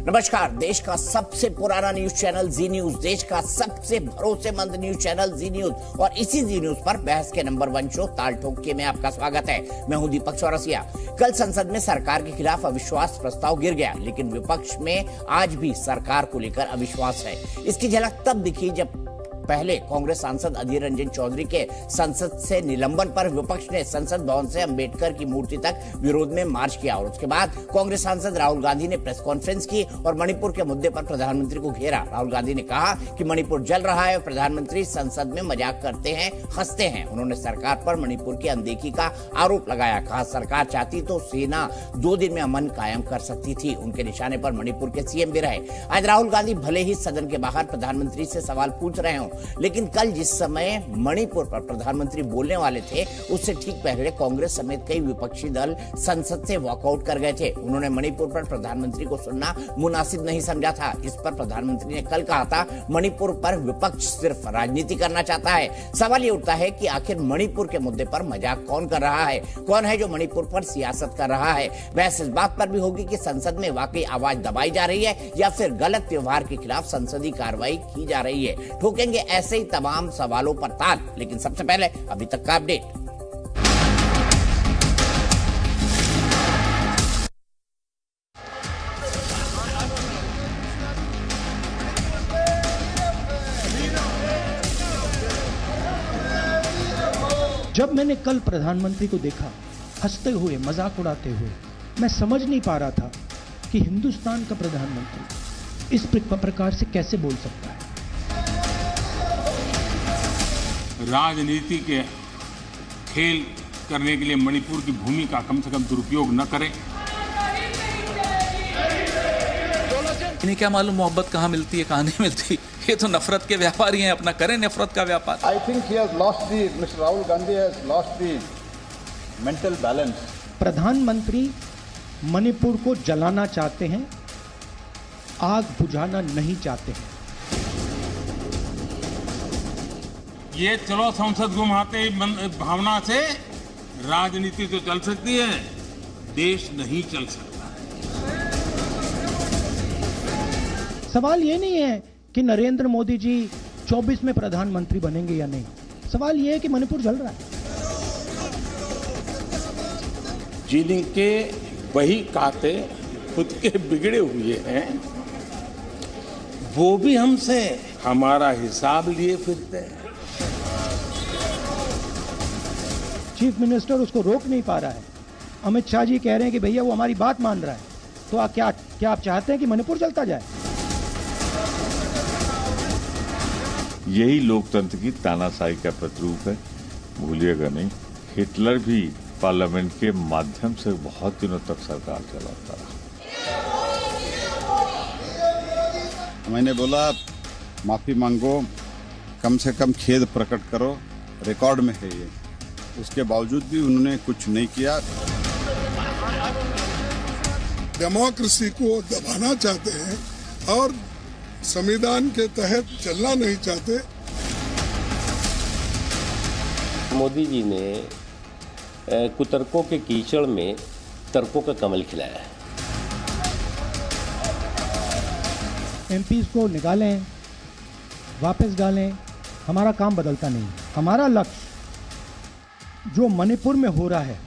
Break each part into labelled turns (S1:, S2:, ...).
S1: नमस्कार। देश का सबसे पुराना न्यूज चैनल जी न्यूज, देश का सबसे भरोसेमंद न्यूज चैनल जी न्यूज और इसी जी न्यूज पर बहस के नंबर 1 शो ताल ठोक के में आपका स्वागत है। मैं हूं दीपक चौरसिया। कल संसद में सरकार के खिलाफ अविश्वास प्रस्ताव गिर गया, लेकिन विपक्ष में आज भी सरकार को लेकर अविश्वास है। इसकी झलक तब दिखी जब पहले कांग्रेस सांसद अधीर रंजन चौधरी के संसद से निलंबन पर विपक्ष ने संसद भवन से अंबेडकर की मूर्ति तक विरोध में मार्च किया और उसके बाद कांग्रेस सांसद राहुल गांधी ने प्रेस कॉन्फ्रेंस की और मणिपुर के मुद्दे पर प्रधानमंत्री को घेरा। राहुल गांधी ने कहा कि मणिपुर जल रहा है और प्रधानमंत्री संसद में मजाक करते हैं, हंसते हैं। उन्होंने सरकार पर मणिपुर की अनदेखी का आरोप लगाया। कहा सरकार चाहती तो सेना 2 दिन में अमन कायम कर सकती थी। उनके निशाने पर मणिपुर के सीएम भी रहे। आज राहुल गांधी भले ही सदन के बाहर प्रधानमंत्री से सवाल पूछ रहे हों, लेकिन कल जिस समय मणिपुर पर प्रधानमंत्री बोलने वाले थे, उससे ठीक पहले कांग्रेस समेत कई विपक्षी दल संसद से वॉकआउट कर गए थे। उन्होंने मणिपुर पर प्रधानमंत्री को सुनना मुनासिब नहीं समझा था। इस पर प्रधानमंत्री ने कल कहा था, मणिपुर पर विपक्ष सिर्फ राजनीति करना चाहता है। सवाल ये उठता है कि आखिर मणिपुर के मुद्दे पर मजाक कौन कर रहा है? कौन है जो मणिपुर पर सियासत कर रहा है? बहस इस बात पर भी होगी कि संसद में वाकई आवाज दबाई जा रही है या फिर गलत व्यवहार के खिलाफ संसदीय कार्रवाई की जा रही है। ठोकेंगे ऐसे ही तमाम सवालों पर ताल, लेकिन सबसे पहले अभी तक का अपडेट।
S2: जब मैंने कल प्रधानमंत्री को देखा हंसते हुए, मजाक उड़ाते हुए, मैं समझ नहीं पा रहा था कि हिंदुस्तान का प्रधानमंत्री इस प्रकार से कैसे बोल सकता है।
S3: राजनीति के खेल करने के लिए मणिपुर की भूमि का कम से कम दुरुपयोग न करें।
S4: इन्हें क्या मालूम मोहब्बत कहाँ मिलती है, कहाँ नहीं मिलती। ये तो नफरत के व्यापारी हैं, अपना करें नफरत का व्यापार।
S5: I think he has lost the Mr. Rahul Gandhi has lost the mental balance.
S2: प्रधानमंत्री मणिपुर को जलाना चाहते हैं, आग बुझाना नहीं चाहते हैं।
S3: ये चलो संसद घुमाते भावना से राजनीति तो चल सकती है, देश नहीं चल सकता।
S2: सवाल ये नहीं है कि नरेंद्र मोदी जी 24 में प्रधानमंत्री बनेंगे या नहीं। सवाल ये है कि मणिपुर जल रहा है।
S3: जिनके वही खाते खुद के बिगड़े हुए हैं, वो भी हमसे हमारा हिसाब लिए फिरते हैं।
S2: चीफ मिनिस्टर उसको रोक नहीं पा रहा है। अमित शाह जी कह रहे हैं कि भैया वो हमारी बात मान रहा है। तो क्या आप चाहते हैं कि मणिपुर जलता जाए?
S6: यही लोकतंत्र की तानाशाही का प्रतिरूप है, भूलिएगा नहीं। हिटलर भी पार्लियामेंट के माध्यम से बहुत दिनों तक सरकार चलाता रहा।
S5: मैंने बोला माफी मांगो, कम से कम खेद प्रकट करो, रिकॉर्ड में है ये। उसके बावजूद भी उन्होंने कुछ नहीं किया।
S7: डेमोक्रेसी को दबाना चाहते हैं और संविधान के तहत चलना नहीं चाहते।
S8: मोदी जी ने कुतर्कों के कीचड़ में तर्कों का कमल खिलाया है।
S2: एमपीज को निकालें, वापस डालें, हमारा काम बदलता नहीं। हमारा लक्ष्य जो मणिपुर में हो रहा है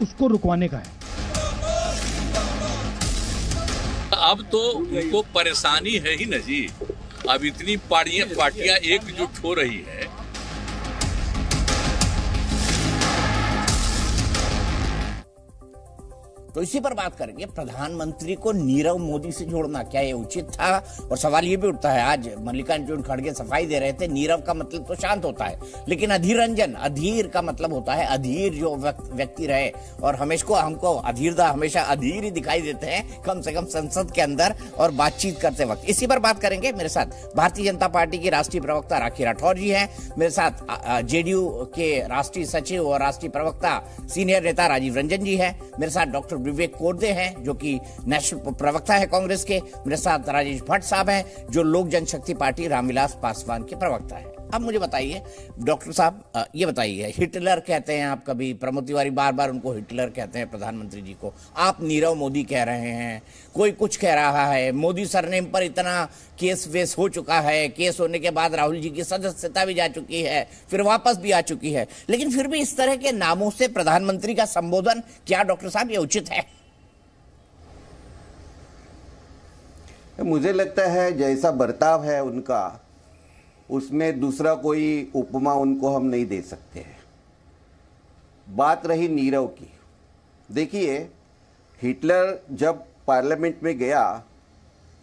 S2: उसको रुकवाने का है।
S4: अब तो उनको परेशानी है ही न जी। अब इतनी पार्टियां एकजुट हो रही है।
S1: तो इसी पर बात करेंगे। प्रधानमंत्री को नीरव मोदी से जोड़ना क्या ये उचित था? और सवाल ये भी उठता है, आज मल्लिकार्जुन खड़गे सफाई दे रहे थे, नीरव का मतलब तो शांत होता है, लेकिन अधीर रंजन, अधीर का मतलब होता है अधीर जो व्यक्ति रहे। और हमको अधीरदा हमेशा अधीर ही दिखाई देते हैं, कम से कम संसद के अंदर और बातचीत करते वक्त। इसी पर बात करेंगे। मेरे साथ भारतीय जनता पार्टी की राष्ट्रीय प्रवक्ता राखी राठौर जी हैं। मेरे साथ जेडीयू के राष्ट्रीय सचिव और राष्ट्रीय प्रवक्ता सीनियर नेता राजीव रंजन जी हैं। मेरे साथ डॉक्टर विवेक कोरदे हैं जो कि नेशनल प्रवक्ता है कांग्रेस के। मेरे साथ राजेश भट्ट साहब हैं जो लोक जनशक्ति पार्टी रामविलास पासवान के प्रवक्ता है। अब मुझे बताइए डॉक्टर साहब, ये बताइए, हिटलर कहते हैं आप, कभी प्रमोद तिवारी बार बार उनको हिटलर कहते हैं प्रधानमंत्री जी को, आप नीरव मोदी कह रहे हैं, कोई कुछ कह रहा है, मोदी सरनेम पर इतना केस वेस हो चुका है, केस होने के बाद राहुल जी की सदस्यता भी जा चुकी है, फिर वापस भी आ चुकी है, लेकिन फिर भी इस तरह के नामों से प्रधानमंत्री का संबोधन, क्या डॉक्टर साहब ये उचित है?
S9: मुझे लगता है जैसा बर्ताव है उनका, उसमें दूसरा कोई उपमा उनको हम नहीं दे सकते हैं। बात रही नीरव की, देखिए हिटलर जब पार्लियामेंट में गया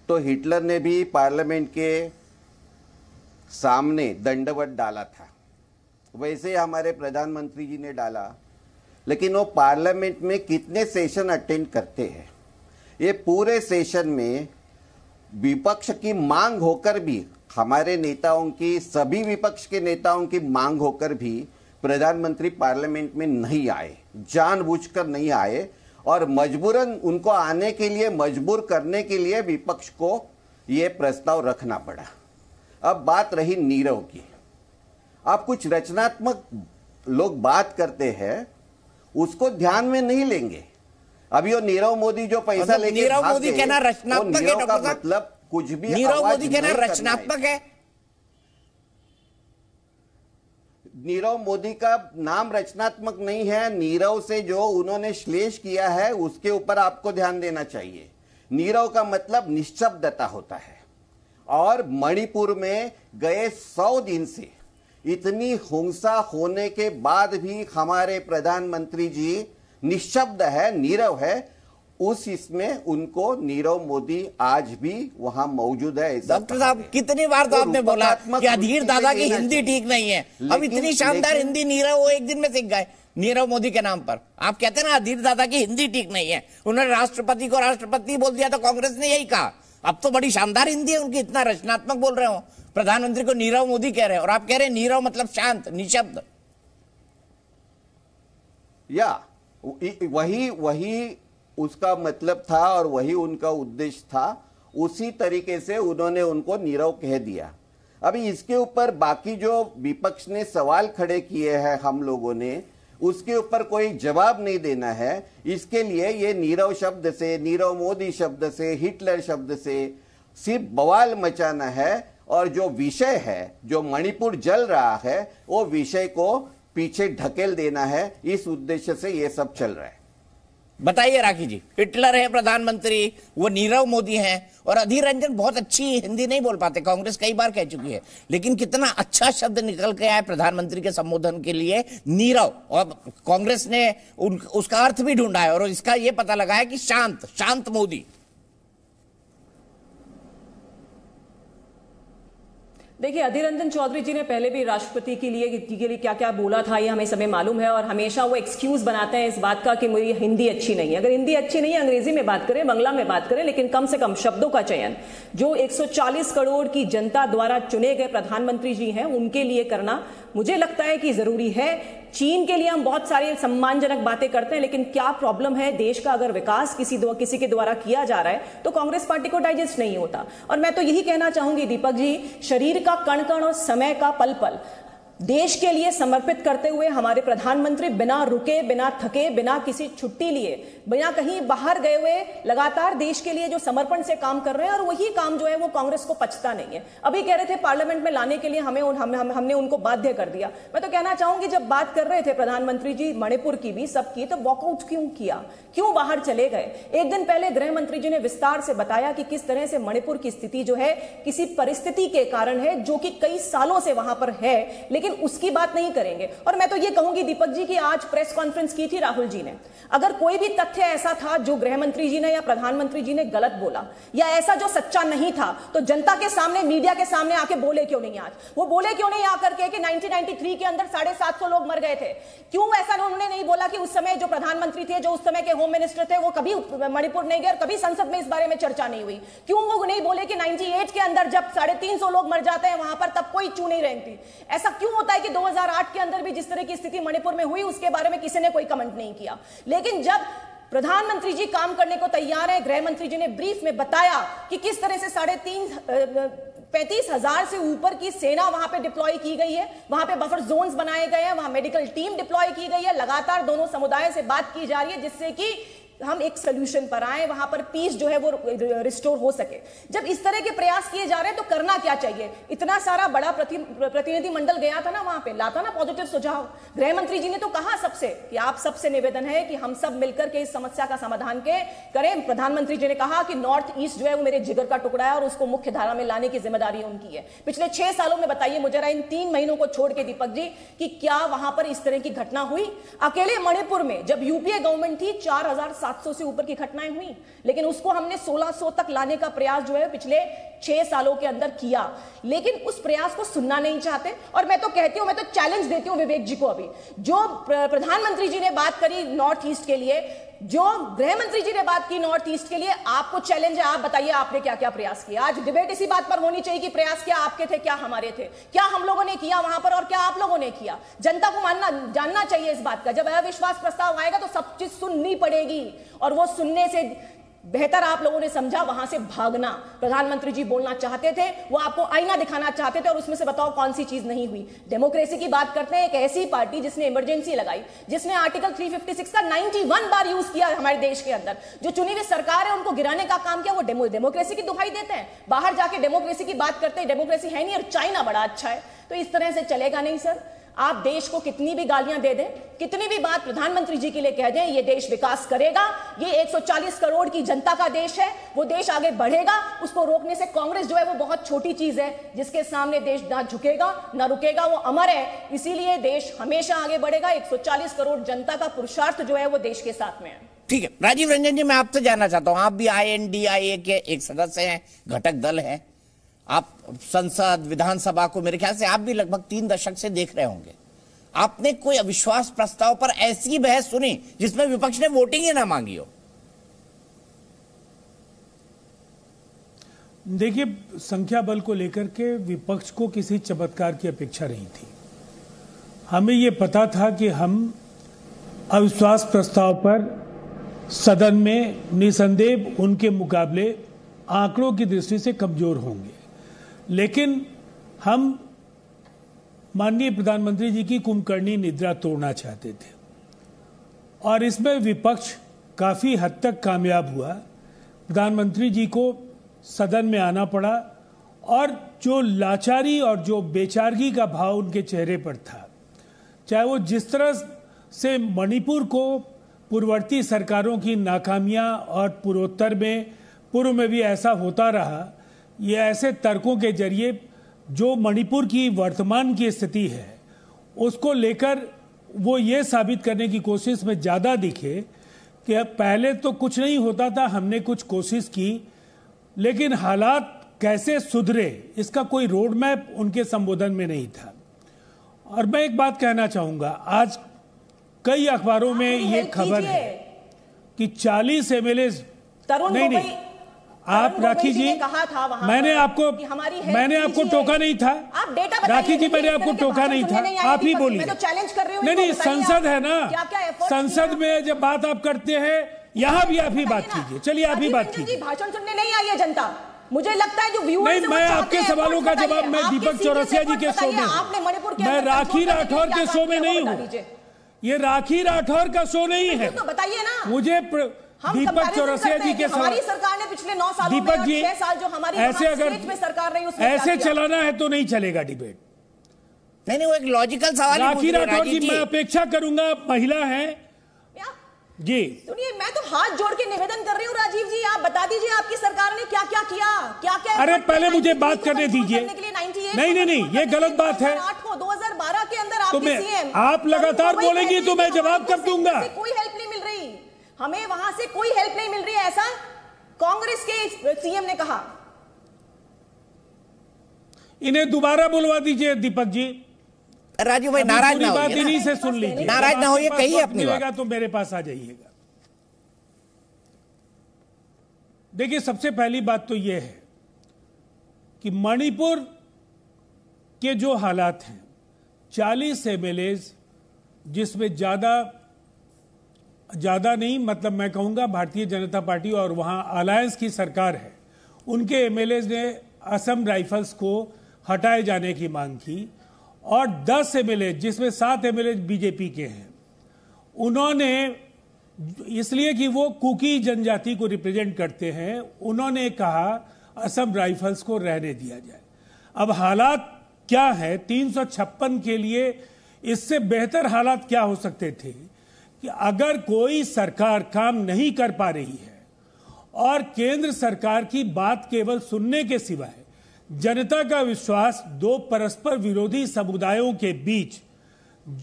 S9: तो हिटलर ने भी पार्लियामेंट के सामने दंडवत डाला था, वैसे हमारे प्रधानमंत्री जी ने डाला, लेकिन वो पार्लियामेंट में कितने सेशन अटेंड करते हैं? ये पूरे सेशन में विपक्ष की मांग होकर भी, हमारे नेताओं की, सभी विपक्ष के नेताओं की मांग होकर भी प्रधानमंत्री पार्लियामेंट में नहीं आए, जानबूझकर नहीं आए, और मजबूरन उनको आने के लिए मजबूर करने के लिए विपक्ष को ये प्रस्ताव रखना पड़ा। अब बात रही नीरव की, आप कुछ रचनात्मक लोग बात करते हैं उसको ध्यान में नहीं लेंगे। अभी वो नीरव मोदी जो पैसा लेके
S1: नीरव मोदी कहना रचनात्मक है डॉक्टर साहब?
S9: मतलब कुछ भी
S1: नीरव मोदी कहना रचनात्मक है?
S9: नीरव मोदी का नाम रचनात्मक नहीं है। नीरव से जो उन्होंने श्लेष किया है उसके ऊपर आपको ध्यान देना चाहिए। नीरव का मतलब निश्शब्दता होता है, और मणिपुर में गए 100 दिन से इतनी हिंसा होने के बाद भी हमारे प्रधानमंत्री जी निशब्द है, नीरव है। उस इसमें उनको नीरव मोदी आज भी वहां मौजूद है।
S1: डॉक्टर साहब कितनी बार तो आपने बोला कि अधीर दादा की हिंदी ठीक नहीं है, अब इतनी शानदार हिंदी नीरव वो एक दिन में सीख गए नीरव मोदी के नाम पर। आप कहते हैं ना अधीर दादा की हिंदी ठीक नहीं है, उन्होंने राष्ट्रपति को राष्ट्रपति बोल दिया तो कांग्रेस ने यही कहा। अब तो बड़ी शानदार हिंदी है उनकी, इतना रचनात्मक बोल रहे हो, प्रधानमंत्री को नीरव मोदी कह रहे हैं और आप कह रहे हैं नीरव मतलब शांत, निशब्द।
S9: या वही उसका मतलब था और वही उनका उद्देश्य था, उसी तरीके से उन्होंने उनको नीरव कह दिया। अभी इसके ऊपर बाकी जो विपक्ष ने सवाल खड़े किए हैं हम लोगों ने, उसके ऊपर कोई जवाब नहीं देना है। इसके लिए ये नीरव शब्द से, नीरव मोदी शब्द से, हिटलर शब्द से सिर्फ बवाल मचाना है, और जो विषय है, जो मणिपुर जल रहा है, वो विषय को पीछे ढकेल देना है। इस उद्देश्य से ये सब चल रहा है।
S1: बताइए राखी जी, हिटलर है प्रधानमंत्री, वो नीरव मोदी हैं, और अधीर रंजन बहुत अच्छी हिंदी नहीं बोल पाते, कांग्रेस कई बार कह चुकी है, लेकिन कितना अच्छा शब्द निकल के आया प्रधानमंत्री के संबोधन के लिए, नीरव। और कांग्रेस ने उसका अर्थ भी ढूंढा है और इसका यह पता लगा है कि शांत, शांत मोदी।
S10: देखिए, अधीर रंजन चौधरी जी ने पहले भी राष्ट्रपति के लिए क्या क्या बोला था, ये हमें समय मालूम है, और हमेशा वो एक्सक्यूज बनाते हैं इस बात का कि मेरी हिंदी अच्छी नहीं है। अगर हिंदी अच्छी नहीं है, अंग्रेजी में बात करें, बांग्ला में बात करें, लेकिन कम से कम शब्दों का चयन जो 140 करोड़ की जनता द्वारा चुने गए प्रधानमंत्री जी हैं उनके लिए करना मुझे लगता है कि जरूरी है। चीन के लिए हम बहुत सारी सम्मानजनक बातें करते हैं, लेकिन क्या प्रॉब्लम है, देश का अगर विकास किसी के द्वारा किया जा रहा है तो कांग्रेस पार्टी को डाइजेस्ट नहीं होता। और मैं तो यही कहना चाहूंगी दीपक जी, शरीर का कण कण और समय का पल पल देश के लिए समर्पित करते हुए हमारे प्रधानमंत्री बिना रुके, बिना थके, बिना किसी छुट्टी लिए, बिना कहीं बाहर गए हुए लगातार देश के लिए जो समर्पण से काम कर रहे हैं, और वही काम जो है वो कांग्रेस को पचता नहीं है। अभी कह रहे थे पार्लियामेंट में लाने के लिए हमने उनको बाध्य कर दिया। मैं तो कहना चाहूंगी, जब बात कर रहे थे प्रधानमंत्री जी मणिपुर की भी, सबकी, तो वॉकआउट क्यों किया, क्यों बाहर चले गए? एक दिन पहले गृह मंत्री जी ने विस्तार से बताया कि किस तरह से मणिपुर की स्थिति जो है किसी परिस्थिति के कारण है जो कि कई सालों से वहां पर है, लेकिन उसकी बात नहीं करेंगे। और मैं तो ये कहूंगी दीपक जी कि आज प्रेस कॉन्फ्रेंस की थी राहुल जी ने, अगर कोई भी तथ्य ऐसा था जो गृह मंत्री जी ने या प्रधानमंत्री जी ने गलत बोला, या ऐसा जो सच्चा नहीं था, तो जनता के सामने, मीडिया के सामने आके बोले क्यों नहीं? आज वो बोले क्यों नहीं आकर के कि 1993 के अंदर 750 लोग मर गए थे? क्यों ऐसा उन्होंने नहीं बोला कि उस समय जो प्रधानमंत्री थे, जो उस समय के होम मिनिस्टर थे, वो कभी मणिपुर नहीं गए और कभी संसद में इस बारे में चर्चा नहीं हुई? क्यों वो नहीं बोले कि 98 के अंदर जब 350 लोग मर जाते हैं वहां पर, तब कोई चू नहीं रहती? ऐसा क्यों होता है कि 2008 के अंदर भी जिस तरह की स्थिति मणिपुर में हुई उसके बारे में किसी ने कोई कमेंट नहीं किया? लेकिन जब प्रधानमंत्री जी काम करने को तैयार है, गृह मंत्री जी ने ब्रीफ में बताया कि किस तरह से 35,000 से ऊपर की सेना वहां पे डिप्लॉय की गई है, वहां पे बफर जोन्स बनाए गए हैं, वहां मेडिकल टीम डिप्लॉय की गई है, लगातार दोनों समुदायों से बात की जा रही है जिससे कि हम एक सोल्यूशन पर आए, वहां पर पीस जो है वो रिस्टोर हो सके। जब इस तरह के प्रयास किए जा रहे हैं तो करना क्या चाहिए? इतना सारा बड़ा प्रतिनिधि मंडल गया था ना, वहां पे लाता ना पॉजिटिव सुझाव। गृह मंत्री जी ने तो कहा सबसे कि आप सबसे निवेदन है कि हम सब मिलकर के इस समस्या का समाधान करें। प्रधानमंत्री जी ने कहा कि नॉर्थ ईस्ट जो है वो मेरे जिगर का टुकड़ा है और उसको मुख्य धारा में लाने की जिम्मेदारी उनकी है। पिछले 6 सालों में बताइए मुझे इन 3 महीनों को छोड़ के दीपक जी कि क्या वहां पर इस तरह की घटना हुई? अकेले मणिपुर में जब यूपीए गवर्नमेंट थी 4,700 से ऊपर की घटनाएं हुई, लेकिन उसको हमने 1,600 तक लाने का प्रयास जो है पिछले 6 सालों के अंदर किया, लेकिन उस प्रयास को सुनना नहीं चाहते। और मैं तो कहती हूं, मैं तो चैलेंज देती हूं विवेक जी को, अभी जो प्रधानमंत्री जी ने बात करी नॉर्थ ईस्ट के लिए, जो गृह मंत्री जी ने बात की नॉर्थ ईस्ट के लिए, आपको चैलेंज है, आप बताइए आपने क्या क्या प्रयास किया। आज डिबेट इसी बात पर होनी चाहिए कि प्रयास क्या आपके थे, क्या हमारे थे, क्या हम लोगों ने किया वहां पर और क्या आप लोगों ने किया। जनता को जानना चाहिए इस बात का। जब अविश्वास प्रस्ताव आएगा तो सब चीज सुननी पड़ेगी, और वो सुनने से बेहतर आप लोगों ने समझा वहां से भागना। प्रधानमंत्री जी बोलना चाहते थे, वो आपको आईना दिखाना चाहते थे, और उसमें से बताओ कौन सी चीज नहीं हुई। डेमोक्रेसी की बात करते हैं, एक ऐसी पार्टी जिसने इमरजेंसी लगाई, जिसने आर्टिकल 356 का 91 बार यूज किया हमारे देश के अंदर, जो चुनी हुई सरकार है उनको गिराने का काम किया, वो डेमोक्रेसी की दुहाई देते हैं, बाहर जाके डेमोक्रेसी की बात करते हैं, डेमोक्रेसी है नहीं और चाइना बड़ा अच्छा है। तो इस तरह से चलेगा नहीं सर। आप देश को कितनी भी गालियां दे दें, कितनी भी बात प्रधानमंत्री जी के लिए कह दें, ये देश विकास करेगा। ये 140 करोड़ की जनता का देश है, वो देश आगे बढ़ेगा। उसको रोकने से कांग्रेस जो है वो बहुत छोटी चीज है, जिसके सामने देश ना झुकेगा ना रुकेगा, वो अमर है। इसीलिए देश हमेशा आगे बढ़ेगा। 140 करोड़ जनता का पुरुषार्थ जो है वो देश के साथ में है।
S1: ठीक है, राजीव रंजन जी, मैं आपसे जानना चाहता हूं, आप भी INDIA के एक सदस्य हैं, घटक दल हैं, आप संसद विधानसभा को मेरे ख्याल से आप भी लगभग 3 दशक से देख रहे होंगे। आपने कोई अविश्वास प्रस्ताव पर ऐसी बहस सुनी जिसमें विपक्ष ने वोटिंग ही ना मांगी हो?
S11: देखिए, संख्या बल को लेकर के विपक्ष को किसी चमत्कार की अपेक्षा नहीं थी। हमें यह पता था कि हम अविश्वास प्रस्ताव पर सदन में निसंदेह उनके मुकाबले आंकड़ों की दृष्टि से कमजोर होंगे, लेकिन हम माननीय प्रधानमंत्री जी की कुंभकर्णी निद्रा तोड़ना चाहते थे, और इसमें विपक्ष काफी हद तक कामयाब हुआ। प्रधानमंत्री जी को सदन में आना पड़ा, और जो लाचारी और जो बेचारगी का भाव उनके चेहरे पर था, चाहे वो जिस तरह से मणिपुर को पूर्ववर्ती सरकारों की नाकामियां और पूर्व में भी ऐसा होता रहा, ये ऐसे तर्कों के जरिए जो मणिपुर की वर्तमान की स्थिति है उसको लेकर वो ये साबित करने की कोशिश में ज़्यादा दिखे कि पहले तो कुछ नहीं होता था, हमने कुछ कोशिश की, लेकिन हालात कैसे सुधरे इसका कोई रोड मैप उनके संबोधन में नहीं था। और मैं एक बात कहना चाहूँगा, आज कई अखबारों में ये खबर है कि 40 MLA नहीं, आप राखी जी, मैंने आपको टोका नहीं था। राखी जी, मैंने आपको टोका नहीं था, आप ही बोलिए। नहीं, संसद है ना, संसद में जब बात आप करते हैं, यहाँ भी आप ही बात कीजिए। चलिए, आप ही बात कीजिए।
S10: भाषण सुनने नहीं आई है जनता, मुझे लगता है जो व्यूअर्स
S11: नहीं, मैं आपके सवालों का जवाब मैं दीपक चौरसिया जी के शो में, मैं राखी राठौर के शो में नहीं हूँ। ये राखी राठौर का शो नहीं है,
S10: तो बताइए ना
S11: मुझे दीपक चौरसिया जी के
S10: हमारी सरकार ने पिछले 9 सालों में
S11: दीपक जी
S10: 6 साल जो हमारी
S11: ऐसे अगर
S10: में सरकार रही उसमें
S11: ऐसे चलाना है तो नहीं चलेगा डिबेट।
S1: नहीं, वो एक लॉजिकल सवाल है।
S11: राखी राठौर जी, मैं अपेक्षा करूंगा, महिला है जी।
S10: सुनिए, मैं तो हाथ जोड़ के निवेदन कर रही हूँ राजीव जी, आप बता दीजिए आपकी सरकार ने क्या क्या किया, क्या क्या।
S11: अरे पहले मुझे बात करने दीजिए। नहीं, ये गलत बात है।
S10: 2012 के अंदर आपके सीएम,
S11: आप लगातार बोलेंगी तो मैं जवाब कर दूंगा।
S10: कोई हेल्प नहीं मिल रही, हमें वहां से कोई हेल्प नहीं मिल रही है, ऐसा कांग्रेस के सीएम ने कहा।
S11: इन्हें दोबारा बुलवा दीजिए दीपक जी।
S1: राजू भाई, नाराज ना
S11: बात इन्हीं से सुन लीजिए,
S1: नाराज ना होइए, कहिए अपनी बात।
S11: तो मेरे पास आ जाइएगा। देखिए, सबसे पहली बात तो यह है कि मणिपुर के जो हालात हैं, 40 MLA जिसमें ज्यादा नहीं, मतलब मैं कहूंगा भारतीय जनता पार्टी और वहां अलायंस की सरकार है, उनके MLA ने असम राइफल्स को हटाए जाने की मांग की और 10 एमएलए, जिसमें 7 एमएलए बीजेपी के हैं, उन्होंने, इसलिए कि वो कुकी जनजाति को रिप्रेजेंट करते हैं, उन्होंने कहा असम राइफल्स को रहने दिया जाए। अब हालात क्या है 356 के लिए? इससे बेहतर हालात क्या हो सकते थे कि अगर कोई सरकार काम नहीं कर पा रही है और केंद्र सरकार की बात केवल सुनने के सिवाय जनता का विश्वास दो परस्पर विरोधी समुदायों के बीच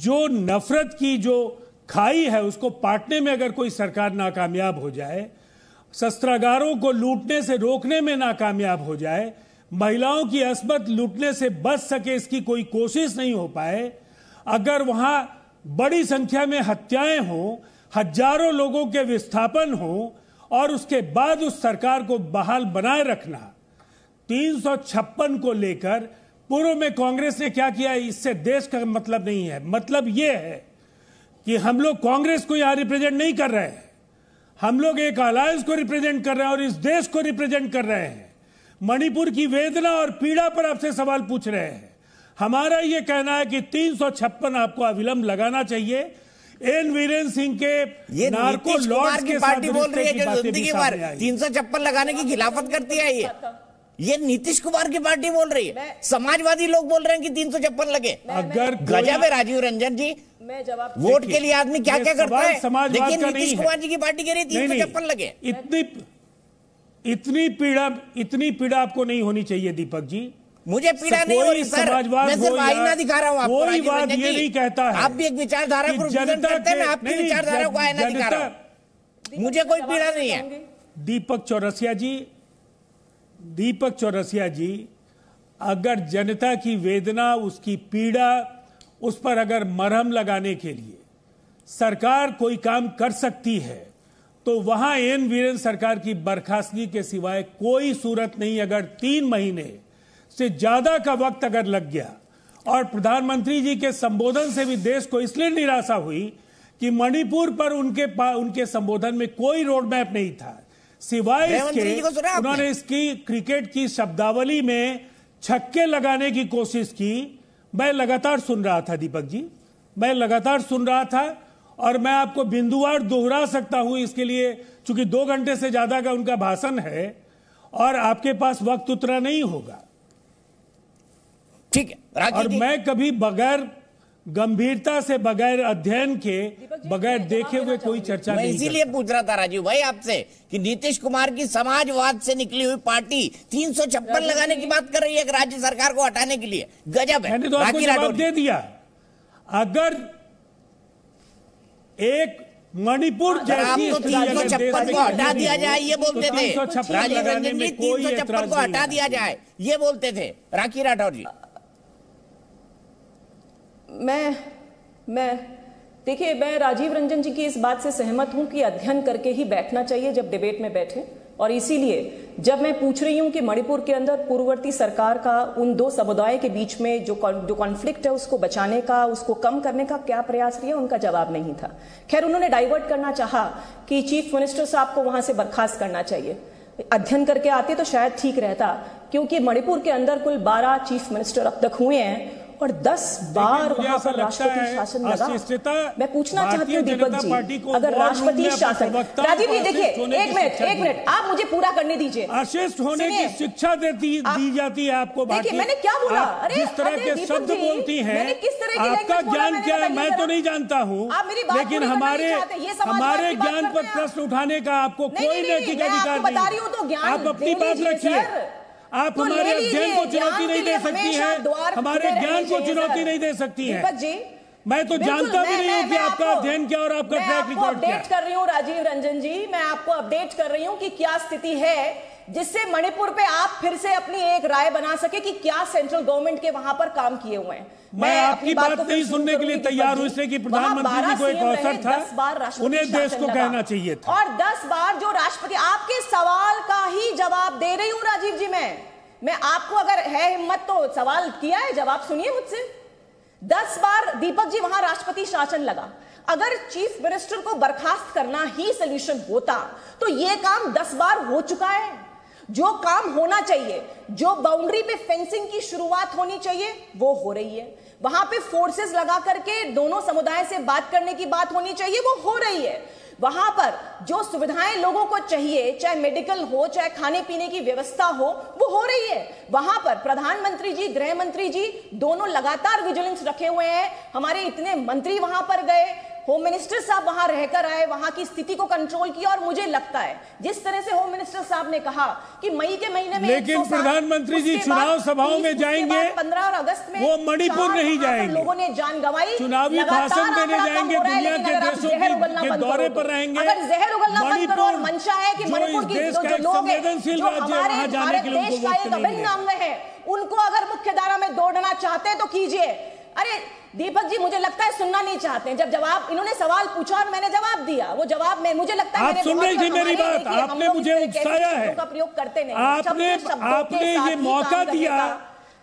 S11: जो नफरत की जो खाई है उसको पाटने में अगर कोई सरकार नाकामयाब हो जाए, शस्त्रागारों को लूटने से रोकने में नाकामयाब हो जाए, महिलाओं की अस्मत लूटने से बच सके इसकी कोई कोशिश नहीं हो पाए, अगर वहां बड़ी संख्या में हत्याएं हों, हजारों लोगों के विस्थापन हो और उसके बाद उस सरकार को बहाल बनाए रखना, 356 को लेकर पूर्व में कांग्रेस ने क्या किया, इससे देश का मतलब नहीं है। मतलब यह है कि हम लोग कांग्रेस को यहां रिप्रेजेंट नहीं कर रहे हैं, हम लोग एक अलायंस को रिप्रेजेंट कर रहे हैं और इस देश को रिप्रेजेंट कर रहे हैं। मणिपुर की वेदना और पीड़ा पर आपसे सवाल पूछ रहे हैं। हमारा यह कहना है कि 356 आपको अविलंब लगाना चाहिए। एन वीरेंद्र सिंह के नार्को लॉर्ड्स के
S1: पार्टी बोल रही है जो जिंदगी भर 356 लगाने की खिलाफत करती है। ये नीतीश कुमार की पार्टी बोल रही है। समाजवादी लोग बोल रहे हैं कि 356 लगे।
S11: अगर
S1: गजब है राजीव रंजन जी, वोट के लिए आदमी क्या क्या करता है, लेकिन नीतीश कुमार जी की पार्टी कह रही है 356 लगे।
S11: इतनी पीड़ा आपको नहीं होनी चाहिए दीपक जी।
S1: मुझे पीड़ा नहीं हो रही सर, मैं सिर्फ आईना दिखा रहा हूँ आपको।
S11: कोई बात ये नहीं कहता है,
S1: आप भी एक विचारधारा को रिप्रेजेंट करते हैं, मैं आपकी विचारधारा को आईना दिखा रहा हूँ। मुझे कोई पीड़ा नहीं है।
S11: दीपक चौरसिया जी, अगर जनता की वेदना, उसकी पीड़ा, उस पर अगर मरहम लगाने के लिए सरकार कोई काम कर सकती है तो वहां एन वीरेंद्र सरकार की बर्खास्तगी के सिवाय कोई सूरत नहीं। अगर 3 महीने से ज्यादा का वक्त अगर लग गया और प्रधानमंत्री जी के संबोधन से भी देश को इसलिए निराशा हुई कि मणिपुर पर उनके संबोधन में कोई रोड मैप नहीं था, सिवाय इसके उन्होंने इसकी क्रिकेट की शब्दावली में छक्के लगाने की कोशिश की। मैं लगातार सुन रहा था दीपक जी, मैं लगातार सुन रहा था और मैं आपको बिंदुवार दोहरा सकता हूं इसके लिए, चूंकि 2 घंटे से ज्यादा का उनका भाषण है और आपके पास वक्त उतना नहीं होगा।
S1: ठीक है,
S11: और मैं कभी बगैर गंभीरता से, बगैर अध्ययन के, बगैर देखे हुए कोई चर्चा नहीं।
S1: इसीलिए पूछ रहा था राजीव भाई आपसे कि नीतीश कुमार की समाजवाद से निकली हुई पार्टी 356 लगाने की बात कर रही है राज्य सरकार को हटाने के लिए। गजब है।
S11: मैंने तो आपको जवाब दे दिया। अगर एक मणिपुर जैसी
S1: तो 356 को हटा दिया जाए ये बोलते थे राजीव रंजन जी, 356 को हटा दिया जाए ये बोलते थे राखी राठौर जी।
S10: देखिए, मैं राजीव रंजन जी की इस बात से सहमत हूं कि अध्ययन करके ही बैठना चाहिए जब डिबेट में बैठे। और इसीलिए जब मैं पूछ रही हूं कि मणिपुर के अंदर पूर्ववर्ती सरकार का उन 2 समुदाय के बीच में जो कॉन्फ्लिक्ट है उसको बचाने का, उसको कम करने का क्या प्रयास किया, उनका जवाब नहीं था। खैर, उन्होंने डाइवर्ट करना चाहा कि चीफ मिनिस्टर साहब को वहां से बर्खास्त करना चाहिए। अध्ययन करके आते तो शायद ठीक रहता, क्योंकि मणिपुर के अंदर कुल 12 चीफ मिनिस्टर अब तक हुए हैं और 10 बार वहां पर राष्ट्रपति शासन लगा। मैं पूछना चाहती हूँ दीपक जी, अगर राष्ट्रपति शासन, राजीव जी देखिए, एक मिनट आप मुझे पूरा करने दीजिए।
S11: अशिष्ट होने की शिक्षा दी जाती है आपको।
S10: देखिए, मैंने क्या बोला? अरे
S11: जिस तरह के शब्द बोलती हैं, आपका ज्ञान क्या है मैं तो नहीं जानता हूँ, लेकिन हमारे ज्ञान पर प्रश्न उठाने का आपको कोई नैतिक अधिकार नहीं। आप अपनी बात रखिए। आप हमारे अध्ययन को चुनौती नहीं दे सकती हैं, हमारे ज्ञान को चुनौती नहीं दे सकती हैं। मैं तो जानता भी नहीं हूं कि आपका अध्ययन क्या और आपका ट्रैक रिकॉर्ड क्या है।
S10: अपडेट कर रही हूं राजीव रंजन जी, मैं आपको अपडेट कर रही हूं कि क्या स्थिति है, जिससे मणिपुर पे आप फिर से अपनी एक राय बना सके कि क्या सेंट्रल गवर्नमेंट के वहां पर काम किए हुए हैं।
S11: मैं आपकी बात नहीं सुनने के लिए तैयार हूं, इसलिए कि प्रधानमंत्री जी को एक अवसर था, उन्हें देश को कहना चाहिए था।
S10: और 10 बार जो राष्ट्रपति, आपके सवाल का ही जवाब दे रही हूं राजीव जी। मैं आपको, अगर है हिम्मत तो सवाल किया है, जवाब सुनिए मुझसे। 10 बार दीपक जी वहां राष्ट्रपति शासन लगा। अगर चीफ मिनिस्टर को बर्खास्त करना ही सोल्यूशन होता तो यह काम 10 बार हो चुका है। जो काम होना चाहिए, जो बाउंड्री पे फेंसिंग की शुरुआत होनी चाहिए, वो हो रही है। वहां पे फोर्सेस लगा करके दोनों समुदाय से बात करने की बात होनी चाहिए, वो हो रही है। वहां पर जो सुविधाएं लोगों को चाहिए, चाहे मेडिकल हो, चाहे खाने पीने की व्यवस्था हो, वो हो रही है। वहां पर प्रधानमंत्री जी, गृह मंत्री जी दोनों लगातार विजिलेंस रखे हुए हैं। हमारे इतने मंत्री वहां पर गए, होम मिनिस्टर साहब वहां रहकर आए, वहां की स्थिति को कंट्रोल किया। और मुझे लगता है जिस तरह से होम मिनिस्टर साहब ने कहा कि मई के महीने में,
S11: लेकिन प्रधानमंत्री जी चुनाव सभाओं में जाएंगे,
S10: 15 और अगस्त में
S11: वो मणिपुर नहीं जाएंगे,
S10: लोगों ने जान गंवाई,
S11: चुनावी भाषण देने जाएंगे, दुनिया के देशों के दौरे पर रहेंगे।
S10: अगर जहर उगलना बंद करो और मंशा है कि मणिपुर की जो लोग हैं, जो हमारे भारत देश का एक अभिन्न अंग है, उनको अगर मुख्य धारा में दौड़ना चाहते हैं तो कीजिए। अरे दीपक जी, मुझे लगता है सुनना नहीं चाहते हैं। जब जवाब इन्होंने सवाल पूछा और मैंने जवाब दिया, वो जवाब में मुझे लगता है
S11: आप सुन रही थी मेरी बात, आपने मुझे उकसाया है,
S10: का प्रयोग करते नहीं,
S11: आपने ये मौका दिया,